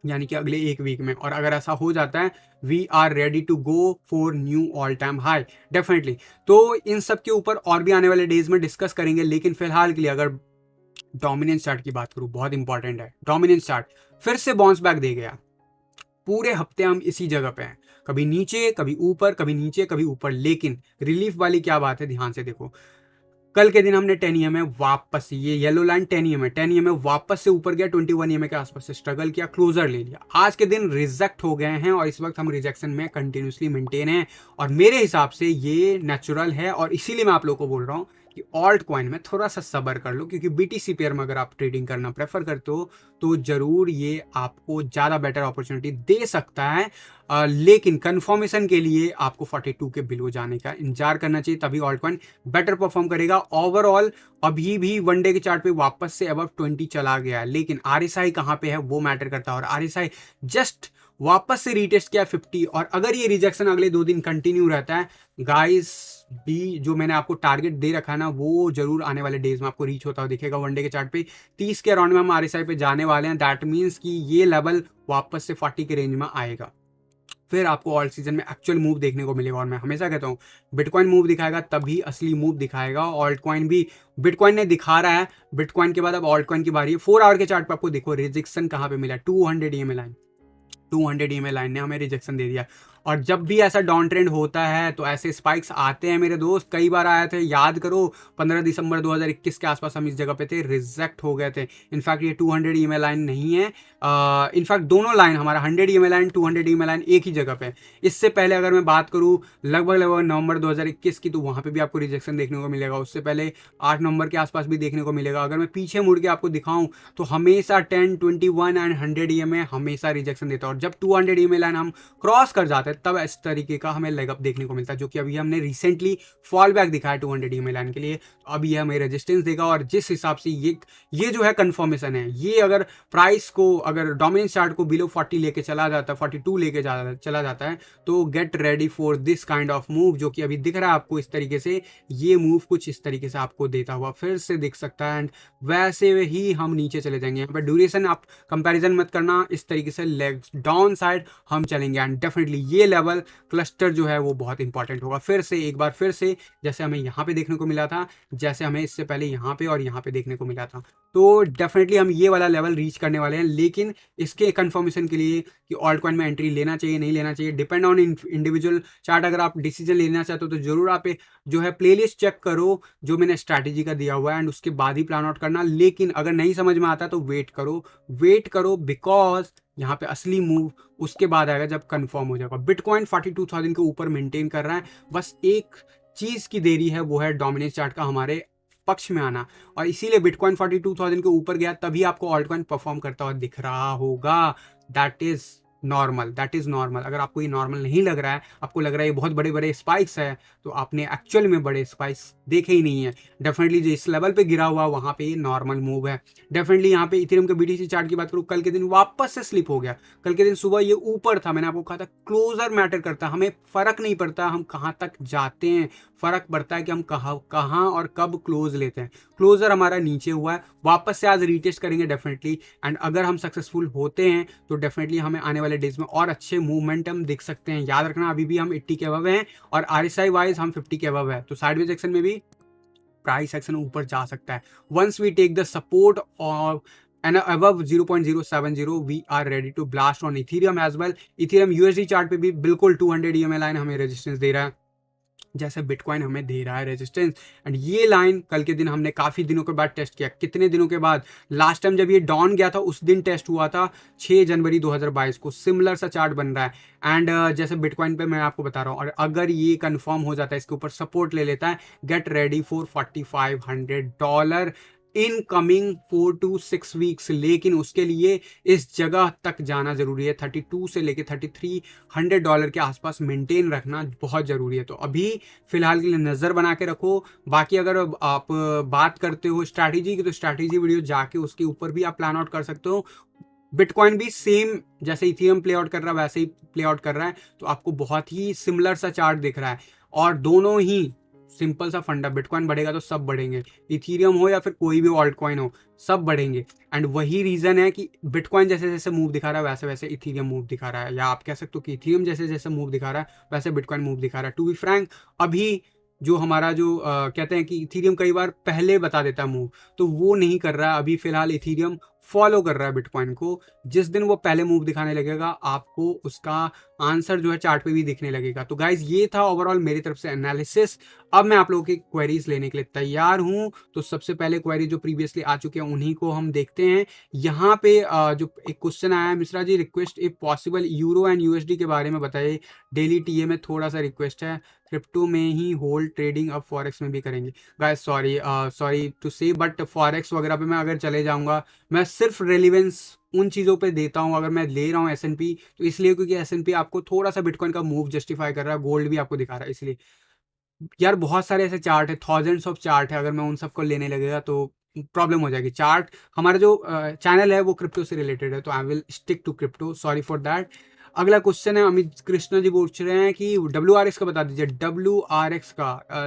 यानी कि अगले एक वीक में। और अगर ऐसा हो जाता है, we are ready to go for new all time high definitely. तो इन सब के ऊपर और भी आने वाले डेज में डिस्कस करेंगे, लेकिन फिलहाल के लिए अगर डोमिनेंस चार्ट की बात करूं, बहुत इंपॉर्टेंट है। डोमिनेंस चार्ट फिर से बाउंस बैक दे गया, पूरे हफ्ते हम इसी जगह पे हैं, कभी नीचे कभी ऊपर, कभी नीचे कभी ऊपर, लेकिन रिलीफ वाली क्या बात है, ध्यान से देखो। कल के दिन हमने 10 EMA वापस, ये येलो लाइन 10 EMA, 10 EMA वापस से ऊपर गया, 21 EMA के आसपास से स्ट्रगल किया, क्लोजर ले लिया। आज के दिन रिजेक्ट हो गए हैं और इस वक्त हम रिजेक्शन में कंटिन्यूसली मेंटेन हैं, और मेरे हिसाब से ये नेचुरल है। और इसीलिए मैं आप लोगों को बोल रहा हूँ कि ऑल्ट कॉइन में थोड़ा सा सब्र कर लो, क्योंकि बीटीसी पेयर में अगर आप ट्रेडिंग करना प्रेफर करते हो तो जरूर ये आपको ज़्यादा बेटर अपॉर्चुनिटी दे सकता है। लेकिन कंफर्मेशन के लिए आपको 42 के बिलो जाने का इंतजार करना चाहिए, तभी ऑल्ट कॉइन बेटर परफॉर्म करेगा। ओवरऑल अभी भी वनडे के चार्ट पे वापस से अबव 20 चला गया है, लेकिन आरएसआई कहाँ पे है वो मैटर करता है, और आरएसआई जस्ट वापस से रीटेस्ट किया 50। और अगर ये रिजेक्शन अगले 2 दिन कंटिन्यू रहता है गाइस, भी जो मैंने आपको टारगेट दे रखा है ना, वो जरूर आने वाले डेज में आपको रीच होता हुआ दिखेगा। वनडे के चार्ट पे 30 के अराउंड में हम आरएसआई पे जाने वाले हैं, दैट मीन्स कि ये लेवल वापस से 40 के रेंज में आएगा, फिर आपको ऑल सीजन में एक्चुअल मूव देखने को मिलेगा। और मैं हमेशा कहता हूँ बिटकॉइन मूव दिखाएगा तभी असली मूव दिखाएगा, ऑल्ट कॉइन भी बिटकॉइन ने दिखा रहा है। बिटकॉइन के बाद अब ऑल्ट कॉइन की बारी है। 4 आवर के चार्ट पे आपको देखो रिजेक्शन कहाँ पे मिला, 200 EMA लाइन, 200 EMA लाइन ने हमें रिजेक्शन दे दिया। और जब भी ऐसा डाउन ट्रेंड होता है तो ऐसे स्पाइक्स आते हैं मेरे दोस्त, कई बार आए थे, याद करो 15 दिसंबर 2021 के आसपास हम इस जगह पे थे, रिजेक्ट हो गए थे। इनफैक्ट ये 200 EMA लाइन नहीं है, इनफैक्ट दोनों लाइन, हमारा 100 EMA लाइन 200 EMA लाइन एक ही जगह पे। इससे पहले अगर मैं बात करूँ लगभग नवंबर 2021 की, तो वहाँ पे भी आपको रिजेक्शन देखने को मिलेगा। उससे पहले 8 नवंबर के आसपास भी देखने को मिलेगा। अगर मैं पीछे मुड़ के आपको दिखाऊं तो हमेशा 10, 21 एंड 100 EMA हमेशा रिजेक्शन देता है, और जब 200 EMA लाइन हम क्रॉस कर जाते हैं तब इस तरीके का हमें लेग अप देखने को मिलता है, जो कि अभी हमने रिसेंटली फॉल बैक दिखाया 200 EMA लाइन के लिए। तो अब ये हमें रेजिस्टेंस देगा, और जिस हिसाब से ये जो है कंफर्मेशन है, ये अगर प्राइस को, अगर डोमिनेंस चार्ट को बिलो 40 लेके चला जाता है, 42 लेके चला जाता है, तो get ready for this kind of move, जो कि अभी दिख रहा है आपको इस तरीके से। ये मूव कुछ इस तरीके से आपको देता हुआ फिर से दिख सकता है, एंड वैसे ही हम नीचे चले जाएंगे। यहाँ पर ड्यूरेशन आप कंपैरिजन मत करना, इस तरीके से लेग्स डाउन साइड हम चलेंगे, एंड डेफिनेटली ये लेवल क्लस्टर जो है वो बहुत इंपॉर्टेंट होगा। फिर से एक बार फिर से जैसे हमें यहाँ पे देखने को मिला था, जैसे हमें इससे पहले यहाँ पे और यहाँ पे देखने को मिला था, तो डेफिनेटली हम ये वाला लेवल रीच करने वाले हैं। लेकिन इसके कंफर्मेशन के लिए कि ऑल्ट कॉइन में एंट्री लेना चाहिए नहीं लेना चाहिए, डिपेंड ऑन इंडिविजुअल चार्ट। अगर आप डिसीजन लेना चाहते हो तो जरूर आप जो है प्लेलिस्ट चेक करो जो मैंने स्ट्रैटेजी का दिया हुआ है, एंड उसके बाद ही प्लान आउट करना। लेकिन अगर नहीं समझ में आता तो वेट करो, बिकॉज यहाँ पे असली मूव उसके बाद आएगा जब कंफर्म हो जाएगा। बिटकॉइन 42,000 के ऊपर मेंटेन कर रहा है, बस एक चीज की देरी है, वो है डोमिनेंस चार्ट का हमारे पक्ष में आना, और इसीलिए बिटकॉइन 42,000 के ऊपर गया, तभी आपको ऑल्ट कॉइन परफॉर्म करता हुआ दिख रहा होगा। That is normal. अगर आपको ये नॉर्मल नहीं लग रहा है, आपको लग रहा है ये बहुत बड़े बड़े स्पाइक्स है, तो आपने एक्चुअल में बड़े स्पाइक्स देखे ही नहीं है। डेफिनेटली जो इस लेवल पे गिरा हुआ वहां पे ये नॉर्मल मूव है। डेफिनेटली यहाँ पे इथेरियम के बीटीसी चार्ट की बात करूँ, कल के दिन वापस से स्लिप हो गया। कल के दिन सुबह ये ऊपर था, मैंने आपको कहा था क्लोजर मैटर करता है, हमें फर्क नहीं पड़ता हम कहाँ तक जाते हैं, फर्क पड़ता है कि हम कहाँ और कब क्लोज लेते हैं। क्लोजर हमारा नीचे हुआ है, वापस से आज रीटेस्ट करेंगे डेफिनेटली, एंड अगर हम सक्सेसफुल होते हैं तो डेफिनेटली हमें आने वाले डेज में और अच्छे मूवमेंटम दिख सकते हैं। याद रखना अभी भी हम 80 के अबव हैं, और आरएसआई वाइज हम 50 के अबव है, तो साइडवेज एक्शन में भी प्राइस एक्शन ऊपर जा सकता है। Once we take the support of and above 0.070 we are ready to blast on Ethereum as well. Ethereum USD chart पे भी बिल्कुल 200 EMA लाइन हमें रेजिस्टेंस दे रहा है जैसे बिटकॉइन हमें दे रहा है रेजिस्टेंस। एंड ये लाइन कल के दिन हमने काफ़ी दिनों के बाद टेस्ट किया। कितने दिनों के बाद? लास्ट टाइम जब ये डाउन गया था उस दिन टेस्ट हुआ था 6 जनवरी 2022 को। सिमिलर सा चार्ट बन रहा है एंड जैसे बिटकॉइन पे मैं आपको बता रहा हूँ, और अगर ये कंफर्म हो जाता है, इसके ऊपर सपोर्ट ले लेता है, get ready for $4,500 in coming 4 to 6 weeks. लेकिन उसके लिए इस जगह तक जाना जरूरी है। 32 से लेके $3,300 के आसपास मेंटेन रखना बहुत जरूरी है। तो अभी फिलहाल के लिए नज़र बना के रखो। बाकी अगर आप बात करते हो स्ट्रैटेजी की, तो स्ट्रैटेजी वीडियो जाके उसके ऊपर भी आप प्लान आउट कर सकते हो। बिटकॉइन भी सेम जैसे इथेरियम प्ले आउट कर रहा है वैसे ही प्ले आउट कर रहा है। तो आपको बहुत ही सिमिलर सा चार्ट दिख रहा है और दोनों ही सिंपल सा फंडा। बिटकॉइन बढ़ेगा तो सब बढ़ेंगे, इथेरियम हो या फिर कोई भी ऑल्ट कॉइन हो, सब बढ़ेंगे। एंड वही रीजन है कि बिटकॉइन जैसे जैसे मूव दिखा रहा है वैसे वैसे इथेरियम मूव दिखा रहा है, या आप कह सकते हो कि इथेरियम जैसे जैसे मूव दिखा रहा है वैसे बिटकॉइन मूव दिखा रहा है। टू बी फ्रैंक, अभी जो हमारा जो कहते हैं कि इथेरियम कई बार पहले बता देता है मूव, तो वो नहीं कर रहा है। अभी फिलहाल इथेरियम फॉलो कर रहा है बिटकॉइन को। जिस दिन वो पहले मूव दिखाने लगेगा आपको उसका आंसर जो है चार्ट पे भी दिखने लगेगा। तो गाइज ये था ओवरऑल मेरी तरफ से एनालिसिस। अब मैं आप लोगों की क्वेरीज लेने के लिए तैयार हूं। तो सबसे पहले क्वेरी जो प्रीवियसली आ चुके हैं उन्हीं को हम देखते हैं। यहाँ पे जो एक क्वेश्चन आया है, Mishra ji request if possible euro and USD के बारे में बताइए। डेली टीए में थोड़ा सा रिक्वेस्ट है, क्रिप्टो में ही होल्ड ट्रेडिंग अब फॉरेक्स में भी करेंगे। गाइस सॉरी टू से, बट फॉरेक्स वगैरह पे मैं अगर चले जाऊंगा, मैं सिर्फ रेलिवेंस उन चीज़ों पे देता हूं अगर मैं ले रहा हूं एसएनपी, तो इसलिए क्योंकि एसएनपी आपको थोड़ा सा बिटकॉइन का मूव जस्टिफाई कर रहा है, गोल्ड भी आपको दिखा रहा है इसलिए। यार बहुत सारे ऐसे चार्ट है, थाउजेंड्स ऑफ चार्ट है, अगर मैं उन सबको लेने लगेगा तो प्रॉब्लम हो जाएगी। चार्ट हमारा जो चैनल है वो क्रिप्टो से रिलेटेड है, तो I will stick to crypto, sorry for that. अगला क्वेश्चन है, अमित कृष्णा जी पूछ रहे हैं कि WRX का बता दीजिए। WRX का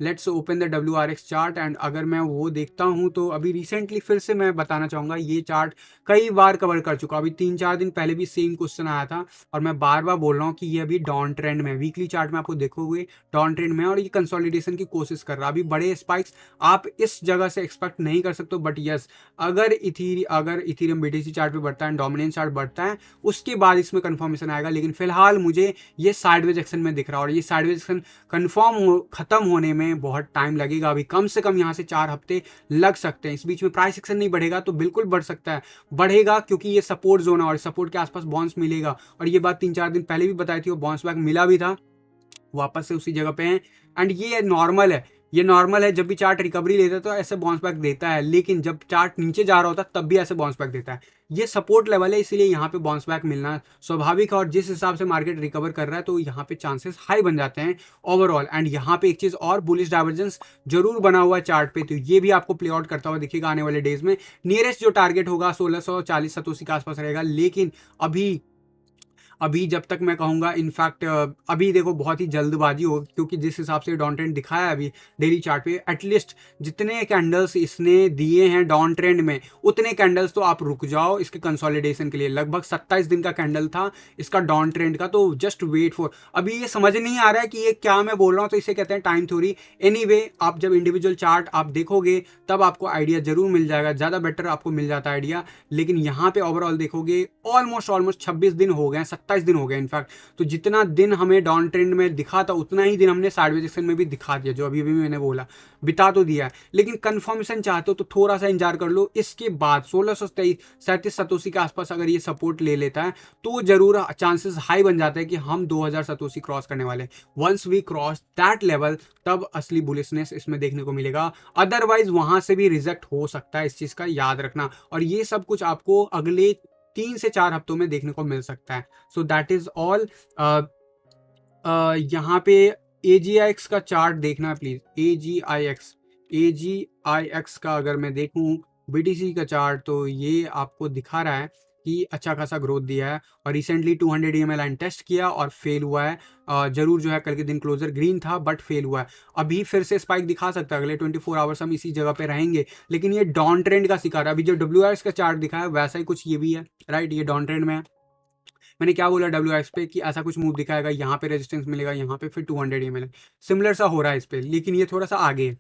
let's open the WRX chart and अगर मैं वो देखता हूँ तो अभी रिसेंटली फिर से मैं बताना चाहूँगा ये चार्ट कई बार कवर कर चुका। अभी 3-4 दिन पहले भी सेम क्वेश्चन आया था और मैं बार बार बोल रहा हूँ कि ये अभी डाउन ट्रेंड में, वीकली चार्ट में आपको देखोगे डाउन ट्रेंड में, और ये कंसोलिडेशन की कोशिश कर रहा है। अभी बड़े स्पाइक्स आप इस जगह से एक्सपेक्ट नहीं कर सकते, बट यस अगर इथेरियम BTC चार्ट पे बढ़ता है, डोमिनेंस चार्ट बढ़ता है, उसके बाद इसमें कंफर्मेशन आएगा। लेकिन फिलहाल मुझे ये साइडवेज एक्शन में दिख रहा है और ये साइडवेज एक्शन कंफर्म खत्म होने में बहुत टाइम लगेगा। अभी कम से कम यहाँ से 4 हफ्ते लग सकते हैं। इस बीच में प्राइस एक्शन नहीं बढ़ेगा तो बिल्कुल बढ़ सकता है, बढ़ेगा क्योंकि ये सपोर्ट जोन है और सपोर्ट के आसपास बाउंस मिलेगा। और ये बात 3-4 दिन पहले भी बताई थी, वो बाउंस बैक मिला भी था, वापस से उसी जगह पे हैं। एंड ये नॉर्मल है, ये नॉर्मल है। जब भी चार्ट रिकवरी लेता है तो ऐसे बाउंस बैक देता है, लेकिन जब चार्ट नीचे जा रहा होता है तब भी ऐसे बाउंस बैक देता है। ये सपोर्ट लेवल है, इसलिए यहाँ पे बाउंस बैक मिलना स्वाभाविक है। और जिस हिसाब से मार्केट रिकवर कर रहा है तो यहाँ पे चांसेस हाई बन जाते हैं ओवरऑल। एंड यहाँ पे एक चीज और, बुलिश डाइवर्जेंस जरूर बना हुआ है चार्ट पे, तो ये भी आपको प्ले आउट करता हुआ दिखेगा आने वाले डेज में। नियरेस्ट जो टारगेट होगा 1640 सतोसी के आसपास रहेगा। लेकिन अभी जब तक मैं कहूँगा, इनफैक्ट अभी देखो बहुत ही जल्दबाजी हो, क्योंकि जिस हिसाब से डाउन ट्रेंड दिखाया है अभी डेली चार्ट पे, एटलीस्ट जितने कैंडल्स इसने दिए हैं डाउन ट्रेंड में उतने कैंडल्स तो आप रुक जाओ इसके कंसोलिडेशन के लिए। लगभग 27 दिन का कैंडल था इसका डाउन ट्रेंड का, तो जस्ट वेट फॉर। अभी ये समझ नहीं आ रहा है कि ये क्या मैं बोल रहा हूँ, तो इसे कहते हैं टाइम थ्योरी। एनीवे आप जब इंडिविजुअल चार्ट आप देखोगे तब आपको आइडिया जरूर मिल जाएगा, ज़्यादा बेटर आपको मिल जाता है आइडिया। लेकिन यहाँ पे ओवरऑल देखोगे ऑलमोस्ट 26 दिन हो गए, 27 दिन हो गए इनफैक्ट। तो जितना दिन हमें डाउन ट्रेंड में दिखा था उतना ही दिन हमने साइडवेज एक्शन में भी दिखा दिया, जो अभी भी मैंने बोला बिता तो दिया है। लेकिन कंफर्मेशन चाहते हो तो थोड़ा सा इंतजार कर लो। इसके बाद 1637 सतोसी के आसपास अगर ये सपोर्ट ले लेता है तो जरूर चांसेस हाई बन जाते हैं कि हम 2000 सतोसी क्रॉस करने वाले। Once we cross that level तब असली बुलिशनेस इसमें देखने को मिलेगा, अदरवाइज वहां से भी रिजेक्ट हो सकता है, इस चीज का याद रखना। और ये सब कुछ आपको अगले 3 से 4 हफ्तों में देखने को मिल सकता है। सो दैट इज ऑल। यहाँ पे AGIX का चार्ट देखना है प्लीज। AGIX का अगर मैं देखूं BTC का चार्ट, तो ये आपको दिखा रहा है कि अच्छा खासा ग्रोथ दिया है और रिसेंटली 200 EMA लाइन टेस्ट किया और फेल हुआ है। जरूर जो है कल के दिन क्लोजर ग्रीन था बट फेल हुआ है। अभी फिर से स्पाइक दिखा सकता है, अगले 24 आवर्स हम इसी जगह पे रहेंगे। लेकिन ये डाउन ट्रेंड का शिकार है। अभी जो WRX का चार्ट दिखा है वैसा ही कुछ ये भी है, राइट, ये डाउन ट्रेंड में है। मैंने क्या बोला WRX पे कि ऐसा कुछ मूव दिखाएगा, यहाँ पे रेजिस्टेंस मिलेगा, यहाँ पे फिर 200 EMA, सिमिलर सा हो रहा है इस पे, लेकिन ये थोड़ा सा आगे है।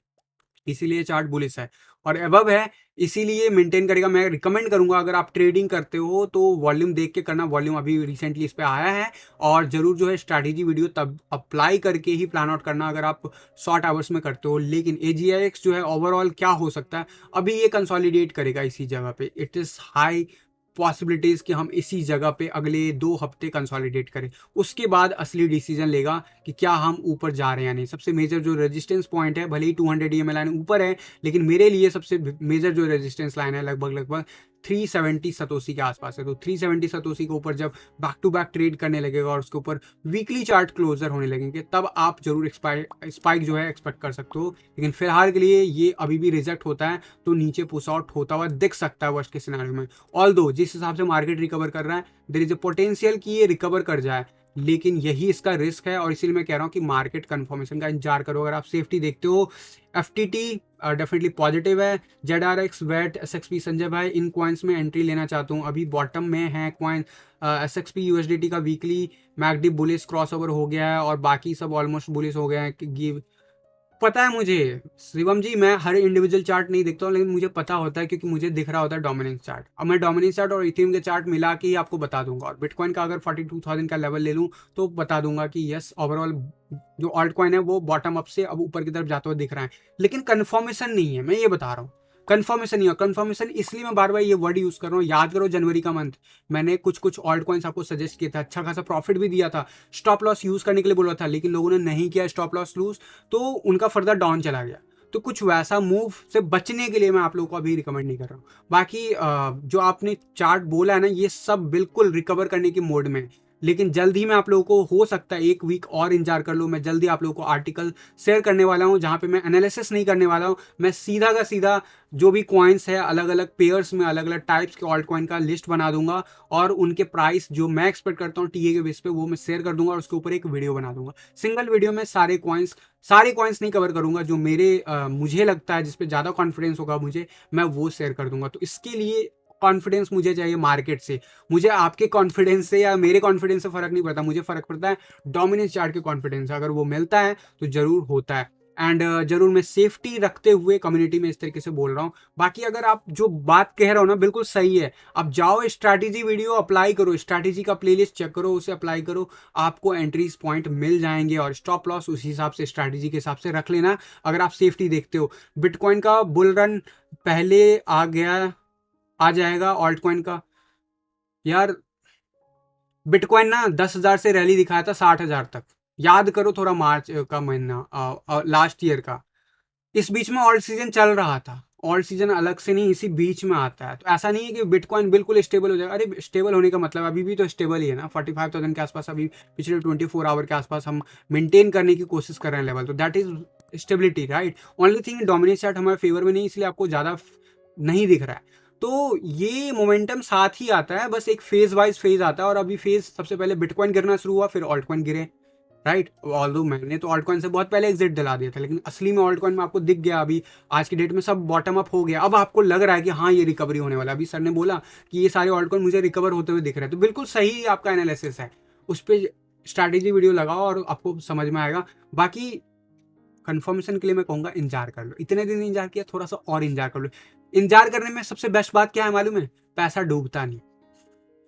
इसीलिए चार्ट बुलिश है और अबव है, इसीलिए मेंटेन करेगा। मैं रिकमेंड करूंगा अगर आप ट्रेडिंग करते हो तो वॉल्यूम देख के करना। वॉल्यूम अभी रिसेंटली इस पे आया है और जरूर जो है स्ट्रैटेजी वीडियो तब अप्लाई करके ही प्लान आउट करना अगर आप शॉर्ट आवर्स में करते हो। लेकिन AGIX जो है ओवरऑल क्या हो सकता है, अभी ये कंसोलिडेट करेगा इसी जगह पे। इट इज हाई पॉसिबिलिटीज कि हम इसी जगह पे अगले 2 हफ्ते कंसोलिडेट करें, उसके बाद असली डिसीजन लेगा कि क्या हम ऊपर जा रहे हैं या नहीं। सबसे मेजर जो रेजिस्टेंस पॉइंट है, भले ही 200 EMA लाइन ऊपर है, लेकिन मेरे लिए सबसे मेजर जो रेजिस्टेंस लाइन है लगभग 370 सतोसी के आसपास है। तो 370 सतोसी के ऊपर जब बैक टू बैक ट्रेड करने लगेगा और उसके ऊपर वीकली चार्ट क्लोजर होने लगेंगे, तब आप जरूर स्पाइक जो है एक्सपेक्ट कर सकते हो। लेकिन फिलहाल के लिए ये अभी भी रिजेक्ट होता है तो नीचे पुश आउट होता हुआ दिख सकता है वर्स्ट के सिनेरियो में। ऑल्दो जिस हिसाब से मार्केट रिकवर कर रहा है, देयर इज अ पोटेंशियल कि ये रिकवर कर जाए, लेकिन यही इसका रिस्क है। और इसीलिए मैं कह रहा हूँ कि मार्केट कंफर्मेशन का इंतजार करो। अगर आप सेफ्टी देखते हो, FTT डेफिनेटली पॉजिटिव है। ZRX, वेट, SXP, संजय भाई इन कॉइन्स में एंट्री लेना चाहता हूँ, अभी बॉटम में है कॉइन। SXP USDT का वीकली मैकडी बुलिस क्रॉसओवर हो गया है और बाकी सब ऑलमोस्ट बुलिस हो गए हैं। पता है मुझे शिवम जी, मैं हर इंडिविजुअल चार्ट नहीं देखता हूँ, लेकिन मुझे पता होता है क्योंकि मुझे दिख रहा होता है डोमिनेंस चार्ट। अब मैं डोमिनेंस चार्ट और इथेरियम के चार्ट मिला के ही आपको बता दूंगा। और बिटकॉइन का अगर 42,000 का लेवल ले लूँ तो बता दूंगा कि यस, ओवरऑल जो ऑल्ट कॉइन है वो बॉटम अप से अब ऊपर की तरफ जाते हुए दिख रहा है। लेकिन कन्फर्मेशन नहीं है, मैं ये बता रहा हूँ। कन्फर्मेशन नहीं है। कन्फर्मेशन इसलिए मैं बार बार ये वर्ड यूज कर रहा हूँ। याद करो जनवरी का मंथ मैंने कुछ ऑल्ट कॉइन्स आपको सजेस्ट किया था, अच्छा खासा प्रॉफिट भी दिया था, स्टॉप लॉस यूज करने के लिए बोला था, लेकिन लोगों ने नहीं किया स्टॉप लॉस यूज, तो उनका फर्दर डाउन चला गया। तो कुछ वैसा मूव से बचने के लिए मैं आप लोगों को अभी रिकमेंड नहीं कर रहा हूँ। बाकी जो आपने चार्ट बोला है ना, ये सब बिल्कुल रिकवर करने की मोड में है। लेकिन जल्द ही मैं आप लोगों को, हो सकता है 1 वीक और इंतजार कर लो, मैं जल्दी आप लोगों को आर्टिकल शेयर करने वाला हूँ जहाँ पे मैं एनालिसिस नहीं करने वाला हूँ। मैं सीधा का सीधा जो भी कॉइन्स है अलग अलग पेयर्स में अलग अलग टाइप्स के ऑल्ट कॉइन का लिस्ट बना दूंगा और उनके प्राइस जो मैं एक्सपेक्ट करता हूँ टीए के बेस पे वो मैं शेयर कर दूंगा और उसके ऊपर एक वीडियो बना दूंगा। सिंगल वीडियो में सारे कॉइन्स नहीं कवर करूंगा, जो मुझे लगता है जिस पे ज़्यादा कॉन्फिडेंस होगा मुझे, मैं वो शेयर कर दूंगा। तो इसके लिए कॉन्फिडेंस मुझे चाहिए मार्केट से। मुझे आपके कॉन्फिडेंस से या मेरे कॉन्फिडेंस से फर्क नहीं पड़ता, मुझे फर्क पड़ता है डोमिनेंस चार्ट के कॉन्फिडेंस। अगर वो मिलता है तो जरूर होता है। एंड जरूर मैं सेफ्टी रखते हुए कम्युनिटी में इस तरीके से बोल रहा हूँ। बाकी अगर आप जो बात कह रहे हो ना बिल्कुल सही है, आप जाओ स्ट्रैटेजी वीडियो अप्लाई करो, स्ट्रैटेजी का प्लेलिस्ट चेक करो, उसे अप्लाई करो, आपको एंट्रीज पॉइंट मिल जाएंगे और स्टॉप लॉस उसी हिसाब से स्ट्रैटेजी के हिसाब से रख लेना अगर आप सेफ्टी देखते हो। बिटकॉइन का बुल रन पहले आ जाएगा ऑल्ट कॉइन का। यार बिटकॉइन ना 10,000 से रैली दिखाया था 60,000 तक, याद करो थोड़ा, मार्च का महीना लास्ट ईयर का। इस बीच में ऑल्ट सीजन चल रहा था, ऑल्ट सीजन अलग से नहीं, इसी बीच में आता है। तो ऐसा नहीं है कि बिटकॉइन बिल्कुल स्टेबल हो जाएगा। अरे स्टेबल होने का मतलब अभी भी तो स्टेबल ही है ना, 45,000 के आसपास अभी पिछले 24 आवर के आसपास हम मेंटेन करने की कोशिश कर रहे हैं लेवल। तो that is stability, right. Only thing dominance chart हमारे फेवर में नहीं, इसलिए आपको ज़्यादा नहीं दिख रहा है। तो ये मोमेंटम साथ ही आता है, बस एक फेज वाइज फेज आता है। और अभी फेज सबसे पहले बिटकॉइन गिरना शुरू हुआ, फिर ऑल्ट कॉइन गिरे, राइट। ऑल्दो मैंने तो ऑल्ट कॉइन से बहुत पहले एग्जिट दिला दिया था, लेकिन असली में ऑल्ट कॉइन में आपको दिख गया अभी आज की डेट में सब बॉटम अप हो गया। अब आपको लग रहा है कि हाँ ये रिकवरी होने वाला। अभी सर ने बोला कि ये सारे ऑल्ट कॉइन मुझे रिकवर होते हुए दिख रहे हैं, तो बिल्कुल सही आपका एनालिसिस है। उस पर स्ट्रैटेजी वीडियो लगाओ और आपको समझ में आएगा। बाकी कंफर्मेशन के लिए मैं कहूँगा इंतजार कर लो। इतने दिन इंतजार किया, थोड़ा सा और इंतजार कर लो। इंतजार करने में सबसे बेस्ट बात क्या है मालूम है? पैसा डूबता नहीं,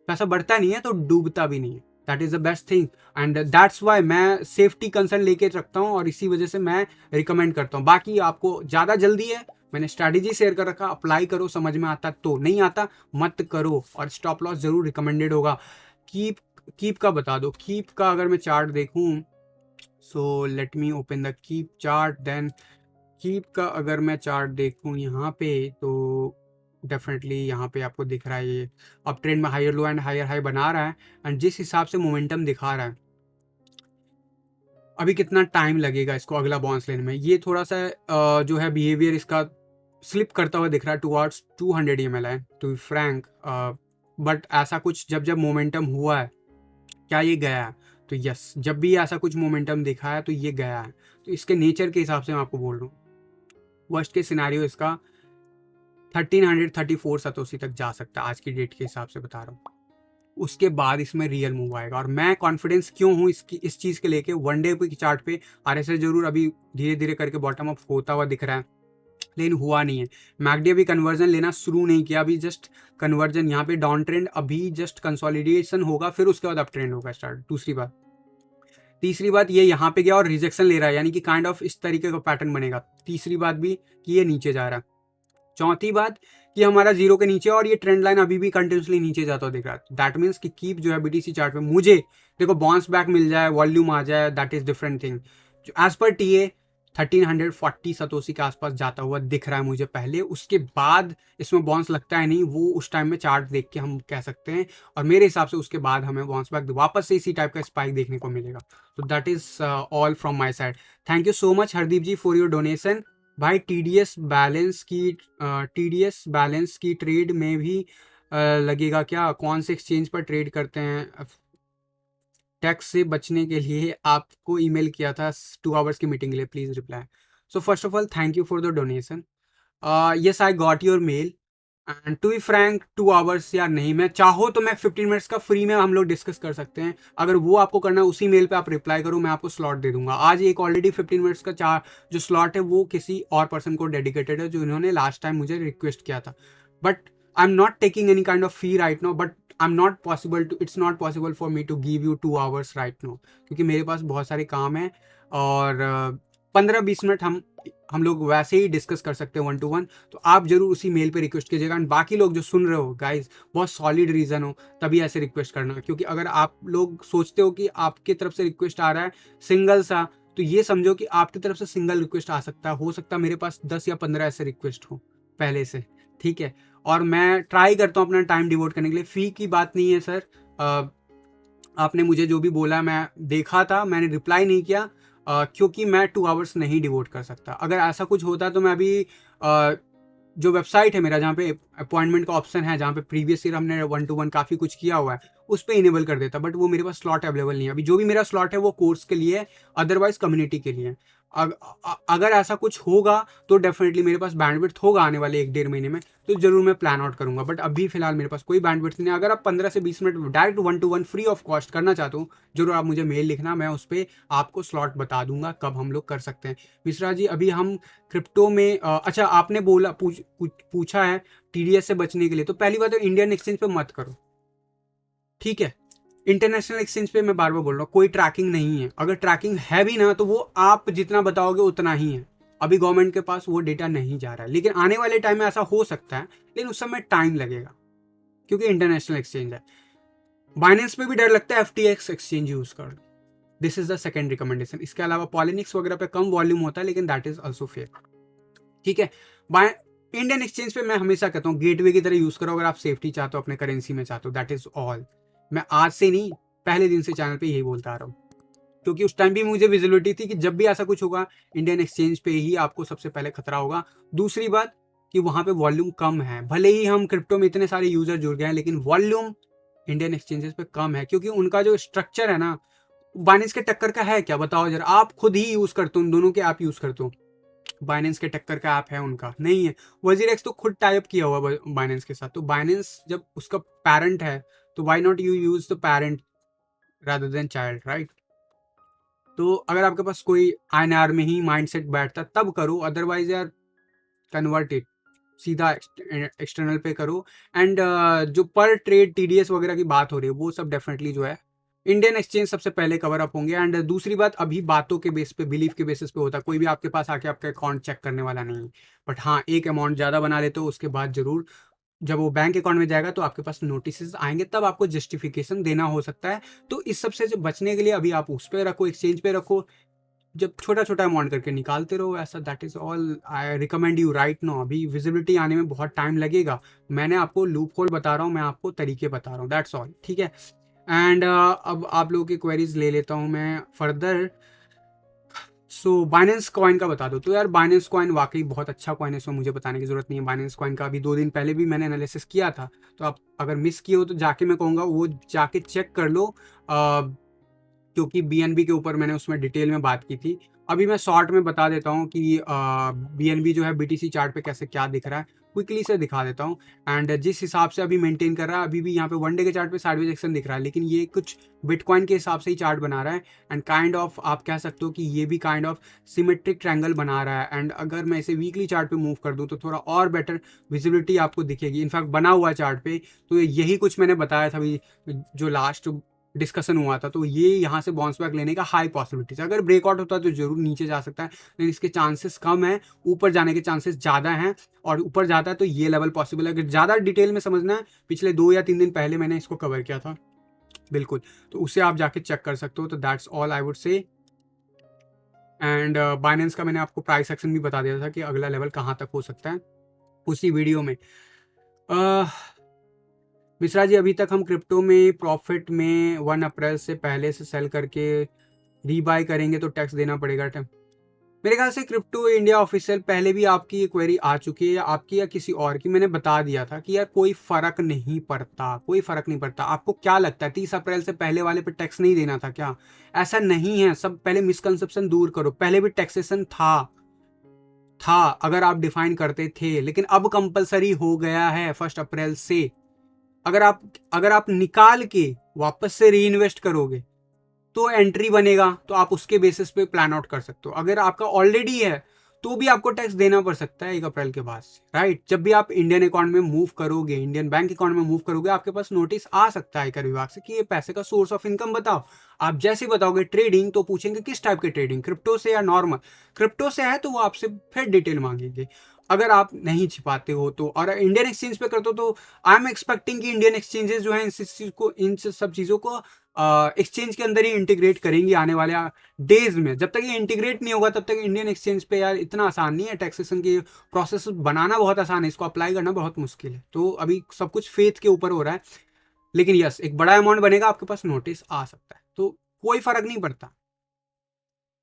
पैसा बढ़ता नहीं है तो डूबता भी नहीं है। That is the best thing and that's why मैं सेफ्टी कंसर्न लेके रखता हूँ और इसी वजह से मैं रिकमेंड करता हूँ। बाकी आपको ज़्यादा जल्दी है, मैंने स्ट्रैटेजी शेयर कर रखा, अप्लाई करो, समझ में आता तो, नहीं आता मत करो। और स्टॉप लॉस जरूर रिकमेंडेड होगा। कीप कीप का बता दो। कीप का अगर मैं चार्ट देखूँ, so let me open the keep chart. Then keep का अगर मैं चार्ट देखूँ यहाँ पे, तो डेफिनेटली यहाँ पे आपको दिख रहा है ये अब ट्रेंड में higher low and higher high बना रहा है। एंड जिस हिसाब से मोमेंटम दिखा रहा है, अभी कितना टाइम लगेगा इसको अगला बाउंस लेने में। ये थोड़ा सा जो है बिहेवियर इसका स्लिप करता हुआ दिख रहा है towards 200 EMA line, to be frank. But ऐसा कुछ जब जब मोमेंटम हुआ है, क्या ये गया है? तो यस, जब भी ऐसा कुछ मोमेंटम दिखा है तो ये गया है। तो इसके नेचर के हिसाब से मैं आपको बोल रहा हूँ, वर्स्ट के सिनारियो इसका 1334 सतोसी तक जा सकता है आज की डेट के हिसाब से बता रहा हूँ। उसके बाद इसमें रियल मूव आएगा। और मैं कॉन्फिडेंस क्यों हूँ इस चीज़ के लेके, वन डे पे चार्ट पे RSI जरूर अभी धीरे धीरे करके बॉटम अप होता हुआ दिख रहा है। लेकिन हुआ नहीं है। मैकडी अभी कन्वर्जन लेना शुरू नहीं किया, अभी जस्ट कन्वर्जन यहाँ पे डाउन ट्रेंड, अभी जस्ट कंसोलिडेशन होगा, फिर उसके बाद अप ट्रेंड होगा स्टार्ट। दूसरी बात, तीसरी बात, ये यहाँ पे गया और रिजेक्शन ले रहा है, यानी कि काइंड ऑफ इस तरीके का पैटर्न बनेगा। तीसरी बात भी कि ये नीचे जा रहा है। चौथी बात कि हमारा जीरो के नीचे और ये ट्रेंड लाइन अभी भी कंटिन्यूसली नीचे जाता हुआ दिख रहा है। दैट मीन्स कि कीप जो है बीटीसी चार्ट पे मुझे देखो बाउंस बैक मिल जाए, वॉल्यूम आ जाए, that is different thing. As per TA 1340 satoshi के आसपास जाता हुआ दिख रहा है मुझे पहले, उसके बाद इसमें बाउंस लगता है नहीं, वो उस टाइम में चार्ट देख के हम कह सकते हैं। और मेरे हिसाब से उसके बाद हमें बाउंस बैक वापस से इसी टाइप का स्पाइक देखने को मिलेगा। तो that is all from my side. Thank you so much Hardeep ji for your donation. भाई टीडीएस बैलेंस की ट्रेड में भी लगेगा क्या? कौन से एक्सचेंज पर ट्रेड करते हैं? टैक्स से बचने के लिए आपको ईमेल किया था 2 आवर्स की मीटिंग के लिए, please reply. So first of all thank you for the donation. Yes I got your mail and to be frank 2 hours या नहीं, मैं चाहो तो मैं 15 मिनट्स का फ्री में हम लोग डिस्कस कर सकते हैं। अगर वो आपको करना है उसी मेल पे आप रिप्लाई करो, मैं आपको स्लॉट दे दूंगा। आज एक ऑलरेडी 15 मिनट्स का जो स्लॉट है वो किसी और पर्सन को डेडिकेटेड है, जो इन्होंने लास्ट टाइम मुझे रिक्वेस्ट किया था। But I am not taking any kind of fee right now, but it's not possible for me to give you 2 hours right now, क्योंकि मेरे पास बहुत सारे काम हैं। और 15-20 मिनट हम लोग वैसे ही डिस्कस कर सकते हैं 1 to 1। तो आप जरूर उसी मेल पे रिक्वेस्ट कीजिएगा। एंड बाकी लोग जो सुन रहे हो गाइज, बहुत सॉलिड रीजन हो तभी ऐसे रिक्वेस्ट करना, क्योंकि अगर आप लोग सोचते हो कि आपकी तरफ से रिक्वेस्ट आ रहा है सिंगल सा, तो ये समझो कि आपकी तरफ से सिंगल रिक्वेस्ट आ सकता है, हो सकता है मेरे पास 10 या 15 ऐसे रिक्वेस्ट हो पहले से, ठीक है। और मैं ट्राई करता हूँ अपना टाइम डिवोट करने के लिए। फी की बात नहीं है सर, आपने मुझे जो भी बोला मैं देखा था, मैंने रिप्लाई नहीं किया क्योंकि मैं 2 आवर्स नहीं डिवोट कर सकता। अगर ऐसा कुछ होता तो मैं अभी जो वेबसाइट है मेरा, जहाँ पे अपॉइंटमेंट का ऑप्शन है, जहाँ पे प्रीवियस ईयर हमने 1 to 1 काफ़ी कुछ किया हुआ है, उस पर इनेबल कर देता, बट वो मेरे पास स्लॉट अवेलेबल नहीं है अभी। जो भी मेरा स्लॉट है वो कोर्स के लिए, अदरवाइज कम्युनिटी के लिए। अगर ऐसा कुछ होगा तो डेफिनेटली मेरे पास बैंडविड्थ होगा आने वाले 1-1.5 महीने में, तो जरूर मैं प्लान आउट करूंगा। बट अभी फिलहाल मेरे पास कोई बैंडविड्थ नहीं है। अगर आप 15 से 20 minute direct 1 to 1 free of cost करना चाहते हो, जरूर आप मुझे मेल लिखना, मैं उस पर आपको स्लॉट बता दूंगा कब हम लोग कर सकते हैं। मिश्रा जी अभी हम क्रिप्टो में अच्छा आपने बोला पूछा है टीडीएस से बचने के लिए, तो पहली बात तो इंडियन एक्सचेंज पे मत करो, ठीक है। इंटरनेशनल एक्सचेंज पे मैं बार बार बोल रहा हूँ, कोई ट्रैकिंग नहीं है। अगर ट्रैकिंग है भी ना, तो वो आप जितना बताओगे उतना ही है। अभी गवर्नमेंट के पास वो डेटा नहीं जा रहा है, लेकिन आने वाले टाइम में ऐसा हो सकता है, लेकिन उस समय टाइम लगेगा क्योंकि इंटरनेशनल एक्सचेंज है। बाइनेंस पे भी डर लगता है, FTX एक्सचेंज यूज कर। This is the second recommendation. इसके अलावा पॉलिनिक्स वगैरह पे कम वॉल्यूम होता है, लेकिन दैट इज ऑल्सो फेयर, ठीक है। इंडियन एक्सचेंज पे मैं हमेशा कहता हूँ गेटवे की तरह यूज करो, अगर आप सेफ्टी चाहते हो, अपने करेंसी में चाहते हो, दैट इज ऑल। मैं आज से नहीं, पहले दिन से चैनल पे यही बोलता आ रहा हूँ, क्योंकि उस टाइम भी मुझे विजिबिलिटी थी कि जब भी ऐसा कुछ होगा इंडियन एक्सचेंज पे ही आपको सबसे पहले खतरा होगा। दूसरी बात कि वहां पे वॉल्यूम कम है, भले ही हम क्रिप्टो में इतने सारे यूजर जुड़ गए हैं, लेकिन वॉल्यूम इंडियन एक्सचेंजेस पे कम है, क्योंकि उनका जो स्ट्रक्चर है ना, बाइनेंस के टक्कर का है क्या बताओ जरा। आप खुद ही यूज करते हो, उन दोनों के ऐप यूज करते हो, बाइनेंस के टक्कर का ऐप है उनका नहीं है। वजीरेक्स तो खुद टाइप किया हुआ बाइनेंस के साथ, तो बाइनेंस जब उसका पेरेंट है, तो why not you use the parent rather than child, right. तो अगर आपके पास कोई INR में ही माइंडसेट बैठता तब करो, अदरवाइज यार कन्वर्ट इट, सीधा एक्सटर्नल पे करो। एंड जो पर ट्रेड TDS वगैरह की बात हो रही है, वो सब डेफिनेटली जो है इंडियन एक्सचेंज सबसे पहले कवर अप होंगे। एंड दूसरी बात, अभी बातों के बेस पे, बिलीफ के बेसिस पे होता है, कोई भी आपके पास आके आपका अकाउंट चेक करने वाला नहीं है। बट हाँ, एक अमाउंट ज़्यादा बना लेते हो, उसके बाद जरूर जब वो बैंक अकाउंट में जाएगा तो आपके पास नोटिस आएंगे, तब आपको जस्टिफिकेशन देना हो सकता है। तो इस सबसे जो बचने के लिए अभी आप उस पर रखो, एक्सचेंज पे रखो, जब छोटा छोटा अमाउंट करके निकालते रहो ऐसा। That is all I recommend you right now. अभी विजिबिलिटी आने में बहुत टाइम लगेगा, मैंने आपको लूप होल बता रहा हूँ, मैं आपको तरीके बता रहा हूँ, दैट्स ऑल, ठीक है। एंड अब आप लोगों की क्वेरीज ले लेता हूँ मैं फर्दर। सो बाइनेंस कॉइन का बता दो। तो यार बाइनेंस कॉइन वाकई बहुत अच्छा कॉइन है, सो मुझे बताने की जरूरत नहीं है। बाइनेंस कॉइन का अभी 2 दिन पहले भी मैंने एनालिसिस किया था, तो आप अगर मिस किए हो तो जाके मैं कहूँगा वो जाके चेक कर लो, क्योंकि BNB के ऊपर मैंने उसमें डिटेल में बात की थी। अभी मैं शॉर्ट में बता देता हूँ कि BNB जो है BTC चार्ट पे कैसे क्या दिख रहा है। क्विकली से दिखा देता हूँ। एंड जिस हिसाब से अभी मेंटेन कर रहा है, अभी भी यहाँ पे 1 डे के चार्ट पे साइडवेज एक्शन दिख रहा है, लेकिन ये कुछ बिटकॉइन के हिसाब से ही चार्ट बना रहा है। एंड काइंड ऑफ आप कह सकते हो कि ये भी काइंड ऑफ सिमेट्रिक ट्रायंगल बना रहा है। एंड अगर मैं इसे वीकली चार्ट पे मूव कर दूँ तो थोड़ा और बेटर विजिबिलिटी आपको दिखेगी। इनफैक्ट बना हुआ चार्ट पे तो यही कुछ मैंने बताया था अभी जो लास्ट डिस्कशन हुआ था, तो ये यहाँ से बाउंस बैक लेने का हाई पॉसिबिलिटीज। अगर ब्रेकआउट होता है तो जरूर नीचे जा सकता है, लेकिन इसके चांसेस कम है, ऊपर जाने के चांसेस ज़्यादा हैं। और ऊपर जाता है तो ये लेवल पॉसिबल है। अगर ज़्यादा डिटेल में समझना है, पिछले 2 या 3 दिन पहले मैंने इसको कवर किया था बिल्कुल, तो उसे आप जाके चेक कर सकते हो। तो that's all I would say. And Binance का मैंने आपको प्राइस एक्शन भी बता दिया था कि अगला लेवल कहाँ तक हो सकता है उसी वीडियो में। मिश्रा जी, अभी तक हम क्रिप्टो में प्रॉफिट में 1 अप्रैल से पहले से सेल करके रीबाय करेंगे तो टैक्स देना पड़ेगा। मेरे ख्याल से क्रिप्टो इंडिया ऑफिशियल पहले भी आपकी क्वेरी आ चुकी है, या आपकी या किसी और की। मैंने बता दिया था कि यार कोई फर्क नहीं पड़ता, कोई फर्क नहीं पड़ता। आपको क्या लगता है 30 अप्रैल से पहले वाले पे टैक्स नहीं देना था क्या? ऐसा नहीं है। सब पहले मिसकंसेप्शन दूर करो। पहले भी टैक्सेशन था अगर आप डिफाइन करते थे, लेकिन अब कंपलसरी हो गया है 1 अप्रैल से। अगर आप निकाल के वापस से री इन्वेस्ट करोगे तो एंट्री बनेगा, तो आप उसके बेसिस पे प्लान आउट कर सकते हो। अगर आपका ऑलरेडी है तो भी आपको टैक्स देना पड़ सकता है 1 अप्रैल के बाद से, राइट? जब भी आप इंडियन अकाउंट में मूव करोगे, इंडियन बैंक अकाउंट में मूव करोगे, आपके पास नोटिस आ सकता है आयकर विभाग से कि ये पैसे का सोर्स ऑफ इनकम बताओ। आप जैसे बताओगे ट्रेडिंग, तो पूछेंगे किस टाइप के ट्रेडिंग, क्रिप्टो से या नॉर्मल। क्रिप्टो से है तो वो आपसे फिर डिटेल मांगेंगे। अगर आप नहीं छिपाते हो तो, और इंडियन एक्सचेंज पे करते हो तो आई एम एक्सपेक्टिंग कि इंडियन एक्सचेंजेस जो है इन सब चीज़ों को एक्सचेंज के अंदर ही इंटीग्रेट करेंगी आने वाले डेज में। जब तक ये इंटीग्रेट नहीं होगा तब तक इंडियन एक्सचेंज पे यार इतना आसान नहीं है। टैक्सेशन की प्रोसेस बनाना बहुत आसान है, इसको अप्लाई करना बहुत मुश्किल है। तो अभी सब कुछ फेथ के ऊपर हो रहा है, लेकिन यस, एक बड़ा अमाउंट बनेगा, आपके पास नोटिस आ सकता है, तो कोई फर्क नहीं पड़ता।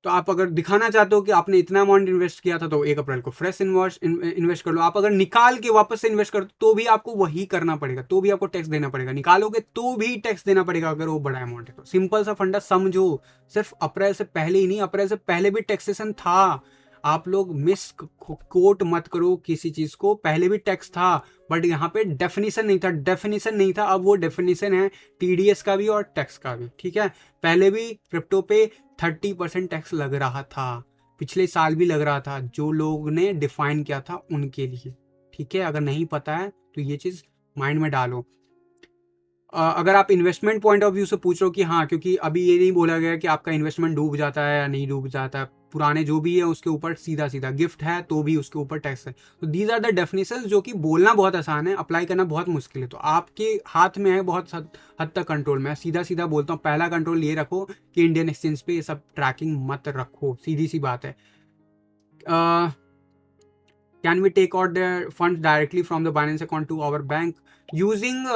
तो आप अगर दिखाना चाहते हो कि आपने इतना अमाउंट इन्वेस्ट किया था तो 1 अप्रैल को फ्रेश इन्वेस्ट कर लो। आप अगर निकाल के वापस से इन्वेस्ट कर दो तो भी आपको वही करना पड़ेगा, तो भी आपको टैक्स देना पड़ेगा। निकालोगे तो भी टैक्स देना पड़ेगा अगर वो बड़ा अमाउंट है तो। सिंपल सा फंडा समझो। सिर्फ अप्रैल से पहले ही नहीं, अप्रैल से पहले भी टैक्सेशन था। आप लोग मिस कोट मत करो किसी चीज को, पहले भी टैक्स था, बट यहाँ पे डेफिनेशन नहीं था। अब वो डेफिनेशन है टीडीएस का भी और टैक्स का भी, ठीक है? पहले भी क्रिप्टो पे 30% टैक्स लग रहा था, पिछले साल भी लग रहा था, जो लोग ने डिफाइन किया था उनके लिए, ठीक है? अगर नहीं पता है तो ये चीज माइंड में डालो। अगर आप इन्वेस्टमेंट पॉइंट ऑफ व्यू से पूछ रहे हो कि हाँ, क्योंकि अभी ये नहीं बोला गया कि आपका इन्वेस्टमेंट डूब जाता है या नहीं डूब जाता है, पुराने जो भी है उसके ऊपर सीधा सीधा गिफ्ट है तो भी उसके ऊपर टैक्स है। तो दीज आर द डेफिनेशंस जो कि बोलना बहुत आसान है, अप्लाई करना बहुत मुश्किल है। तो आपके हाथ में है बहुत हद तक कंट्रोल। मैं सीधा सीधा बोलता हूँ, पहला कंट्रोल ये रखो कि इंडियन एक्सचेंज पे ये सब ट्रैकिंग मत रखो, सीधी सी बात है। Can we take out the fund directly from the Binance account to our bank using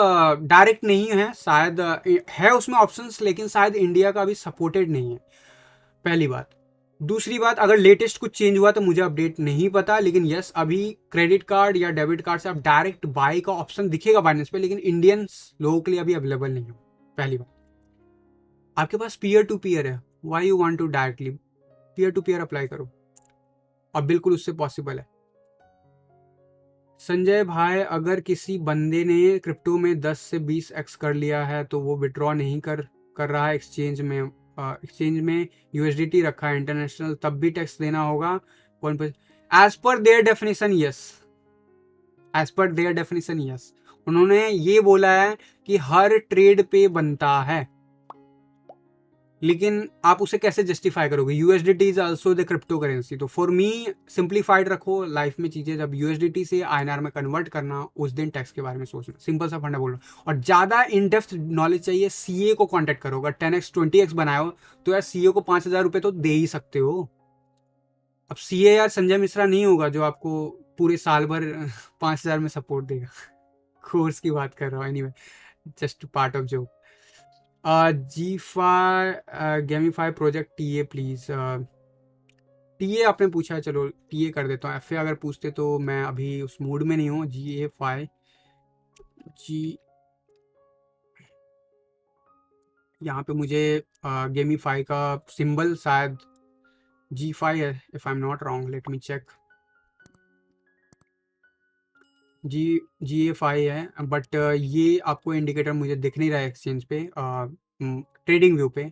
direct नहीं है शायद, है उसमें ऑप्शंस, लेकिन शायद इंडिया का अभी सपोर्टेड नहीं है, पहली बात। दूसरी बात, अगर लेटेस्ट कुछ चेंज हुआ तो मुझे अपडेट नहीं पता, लेकिन यस, अभी क्रेडिट कार्ड या डेबिट कार्ड से आप डायरेक्ट बाय का ऑप्शन दिखेगा बाइनेंस पे, लेकिन इंडियन लोगों के लिए अभी अवेलेबल नहीं है। पहली बात, आपके पास पीयर टू पीयर है, why you want to directly peer to peer apply करो, और बिल्कुल उससे पॉसिबल है। संजय भाई, अगर किसी बंदे ने क्रिप्टो में 10 से 20x कर लिया है तो वो विड्रॉ नहीं कर रहा है एक्सचेंज में यूएसडीटी रखा है इंटरनेशनल, तब भी टैक्स देना होगा? As per their definition yes, as per their definition yes. उन्होंने ये बोला है कि हर ट्रेड पे बनता है, लेकिन आप उसे कैसे जस्टिफाई करोगे? USDT is also the crypto currency. तो फॉर मी सिंप्लीफाइड रखो लाइफ में चीजें, जब यूएसडीटी से आईएनआर में कन्वर्ट करना उस दिन टैक्स के बारे में सोचना, सिंपल सा फंडा बोल रहा हूँ। और ज्यादा इन डेप्थ नॉलेज चाहिए, सीए को कॉन्टेक्ट करो। अगर 10x 20x बनाए हो तो यार सीए को 5,000 रुपये तो दे ही सकते हो। अब सीए यार संजय मिश्रा नहीं होगा जो आपको पूरे साल भर 5,000 में सपोर्ट देगा। कोर्स की बात कर रहा हूँ, anyway, just part of joke. Gamify project TA please. TA आपने पूछा है, चलो टीए कर देता हूँ। एफए अगर पूछते तो मैं अभी उस मूड में नहीं हूँ। GA5 जी, यहाँ पे मुझे गेमीफाई का सिंबल शायद G5 है, if I am not wrong, let me check. GFI है, बट ये आपको इंडिकेटर मुझे दिख नहीं रहा है एक्सचेंज पे, ट्रेडिंग व्यू पे।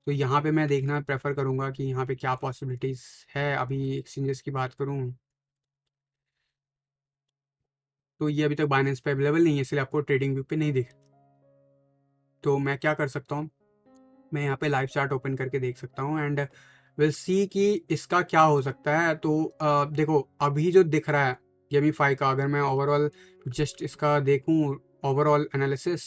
तो यहाँ पे मैं देखना प्रेफर करूँगा कि यहाँ पे क्या पॉसिबिलिटीज़ है। अभी एक्सचेंजेस की बात करूँ तो ये अभी तक बाइनेंस पे अवेलेबल नहीं है, इसलिए आपको ट्रेडिंग व्यू पे नहीं दिख। तो मैं क्या कर सकता हूँ, मैं यहाँ पे लाइव चार्ट ओपन करके देख सकता हूँ एंड विल सी कि इसका क्या हो सकता है। तो देखो अभी जो दिख रहा है गेमीफाई का, अगर मैं ओवरऑल जस्ट इसका देखूँ ओवरऑल एनालिसिस,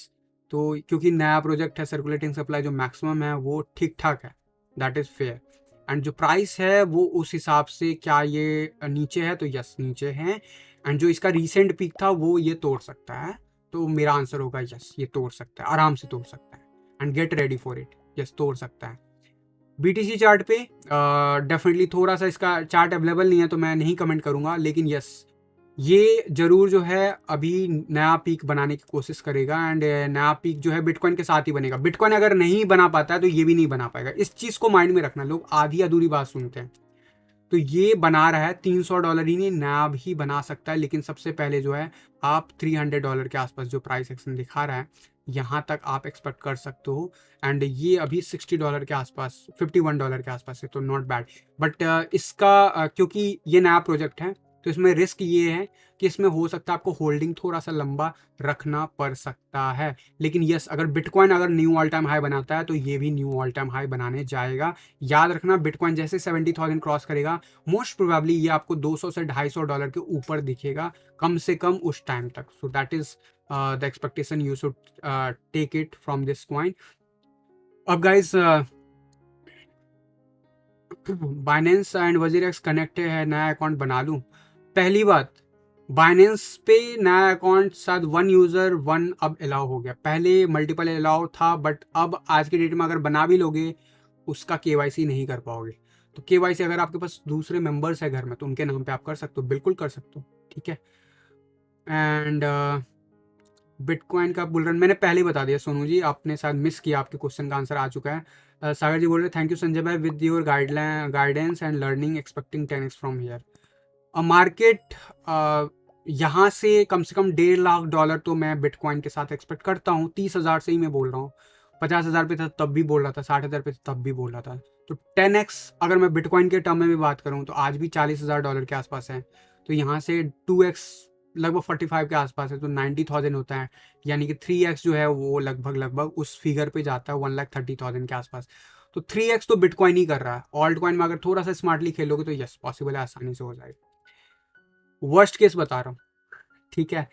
तो क्योंकि नया प्रोजेक्ट है, सर्कुलेटिंग सप्लाई जो मैक्सिमम है वो ठीक ठाक है, दैट इज़ फेयर। एंड जो प्राइस है वो उस हिसाब से, क्या ये नीचे है तो यस नीचे है, एंड जो इसका रिसेंट पीक था वो ये तोड़ सकता है। तो मेरा आंसर होगा यस, ये तोड़ सकता है, आराम से तोड़ सकता है, and get ready for it, yes तोड़ सकता है। BTC चार्ट पे डेफिनेटली थोड़ा सा, इसका चार्ट अवेलेबल नहीं है तो मैं नहीं कमेंट करूंगा, लेकिन यस ये जरूर जो है अभी नया पीक बनाने की कोशिश करेगा, एंड नया पीक जो है बिटकॉइन के साथ ही बनेगा। बिटकॉइन अगर नहीं बना पाता है तो ये भी नहीं बना पाएगा, इस चीज को माइंड में रखना। लोग आधी अधूरी बात सुनते हैं। तो ये बना रहा है $300 ही नहीं, नया भी बना सकता है, लेकिन सबसे पहले जो है आप $300 के आसपास जो प्राइस एक्शन दिखा रहा है यहाँ तक आप एक्सपेक्ट कर सकते हो। एंड ये अभी $60 के आसपास, $51 के आसपास है, तो नॉट बैड। बट इसका क्योंकि ये नया प्रोजेक्ट है तो इसमें रिस्क ये है कि इसमें हो सकता है आपको होल्डिंग थोड़ा सा लंबा रखना पड़ सकता है। लेकिन यस, अगर बिटकॉइन अगर न्यू ऑल टाइम हाई बनाता है तो ये भी न्यू ऑल टाइम हाई बनाने जाएगा। याद रखना, बिटकॉइन जैसे 70,000 क्रॉस करेगा मोस्ट प्रोबेबली ये आपको 200 से $250 के ऊपर दिखेगा कम से कम उस टाइम तक। So that is the expectation, you should take it from this coin. अब guys Binance and WazirX connected है, नया अकाउंट बना लूं? पहली बात, बाइनेंस पे नया अकाउंट साथ 1 यूजर 1 अब अलाउ हो गया। पहले मल्टीपल अलाउ था, बट अब आज की डेट में अगर बना भी लोगे उसका KYC नहीं कर पाओगे। तो KYC अगर आपके पास दूसरे मेंबर्स है घर में तो उनके नाम पे आप कर सकते हो, बिल्कुल कर सकते हो, ठीक है। एंड बिटकॉइन का बुल रन मैंने पहले ही बता दिया सोनू जी, आपने शायद मिस किया, आपके क्वेश्चन का आंसर आ चुका है। सागर जी बोल रहे थैंक यू संजय भाई, with your guidance and learning expecting 10x from here. Market यहाँ से कम $1.5 लाख तो मैं बिटकॉइन के साथ एक्सपेक्ट करता हूँ। 30,000 से ही मैं बोल रहा हूँ, 50,000 पे था तब भी बोल रहा था, 60,000 पे तब भी बोल रहा था। तो 10x अगर मैं बिटकॉइन के टर्म में भी बात करूँ तो आज भी $40,000 के आसपास है। तो यहाँ से 2x लगभग 45 के आसपास है, तो 90,000 होता है, यानी कि 3x जो है वो लगभग उस फिगर पे जाता है 1,30,000 के आसपास। तो 3x तो बिटकॉइन ही कर रहा है। ऑल्ट कॉइन में अगर थोड़ा सा स्मार्टली खेलोगे तो यस पॉसिबल है, आसानी से हो जाएगा। वर्स्ट केस बता रहा हूँ, ठीक है।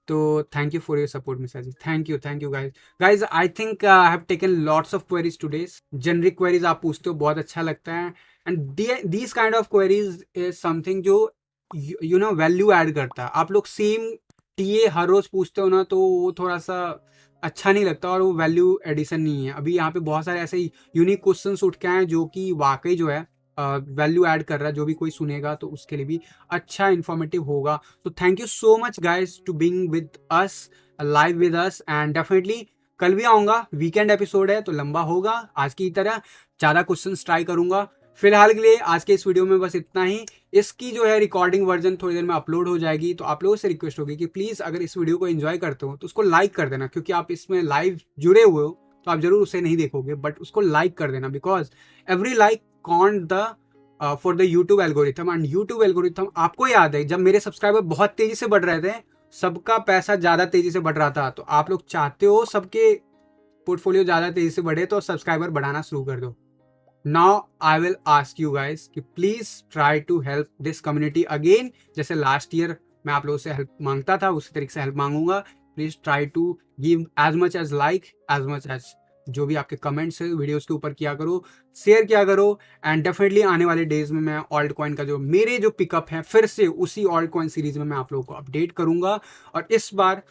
तो thank you for your support mister ji, thank you guys I think I have taken lots of queries today's. Generic queries आप पूछते हो, बहुत अच्छा लगता है, and these kind of queries is something जो यू नो वैल्यू ऐड करता है। आप लोग सेम टीए हर रोज पूछते हो ना, तो वो थोड़ा सा अच्छा नहीं लगता और वो वैल्यू एडिशन नहीं है। अभी यहाँ पे बहुत सारे ऐसे यूनिक क्वेश्चंस उठ के आए जो कि वाकई जो है वैल्यू ऐड कर रहा है, जो भी कोई सुनेगा तो उसके लिए भी अच्छा इन्फॉर्मेटिव होगा। तो thank you so much guys to being with us, live with us, and definitely कल भी आऊंगा। वीकेंड एपिसोड है तो लंबा होगा आज की तरह, ज़्यादा क्वेश्चन ट्राई करूंगा। फिलहाल के लिए आज के इस वीडियो में बस इतना ही। इसकी जो है रिकॉर्डिंग वर्जन थोड़ी देर में अपलोड हो जाएगी, तो आप लोगों से रिक्वेस्ट होगी कि प्लीज़ अगर इस वीडियो को एंजॉय करते हो तो उसको लाइक कर देना, क्योंकि आप इसमें लाइव जुड़े हुए हो तो आप जरूर उसे नहीं देखोगे, बट उसको लाइक कर देना, because every like count the for the YouTube algorithm. And YouTube algorithm, आपको याद है जब मेरे सब्सक्राइबर बहुत तेजी से बढ़ रहे थे, सबका पैसा ज़्यादा तेजी से बढ़ रहा था, तो आप लोग चाहते हो सबके पोर्टफोलियो ज़्यादा तेजी से बढ़े तो सब्सक्राइबर बढ़ाना शुरू कर दो। Now I will ask you guys कि please try to help this community again. जैसे लास्ट ईयर मैं आप लोगों से हेल्प मांगता था, उसी तरीके से हेल्प मांगूंगा। Please try to give as much as like, as much as जो भी आपके कमेंट्स है वीडियोस के ऊपर किया करो, शेयर किया करो। एंड डेफिनेटली आने वाले डेज में मैं ऑल्ट कॉइन का जो मेरे जो पिकअप है फिर से उसी ऑल्ट कॉइन सीरीज में मैं आप लोगों को अपडेट करूंगा। और इस बार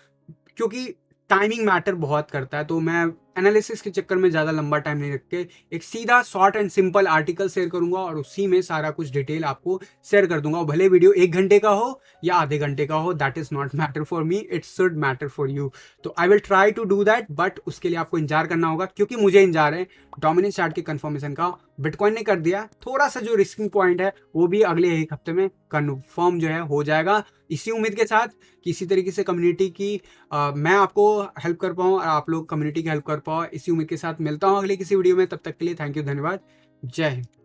क्योंकि टाइमिंग मैटर बहुत करता है, तो मैं एनालिसिस के चक्कर में ज़्यादा लंबा टाइम नहीं रख के एक सीधा short and simple article share करूंगा और उसी में सारा कुछ डिटेल आपको शेयर कर दूंगा। भले वीडियो 1 घंटे का हो या आधे घंटे का हो, that is not matter for me, it should matter for you. तो I will try to do that, but उसके लिए आपको इंतजार करना होगा, क्योंकि मुझे इंतजार है डोमिनेंस चार्ट के कंफर्मेशन का। बिटकॉइन ने कर दिया, थोड़ा सा जो रिस्किंग पॉइंट है वो भी अगले 1 हफ्ते में कन्फर्म जो है हो जाएगा। इसी उम्मीद के साथ कि इसी तरीके से कम्युनिटी की मैं आपको हेल्प कर पाऊँ और आप लोग कम्युनिटी की हेल्प कर पाओ, इसी उम्मीद के साथ मिलता हूँ अगले किसी वीडियो में। तब तक के लिए थैंक यू, धन्यवाद, जय हिंद।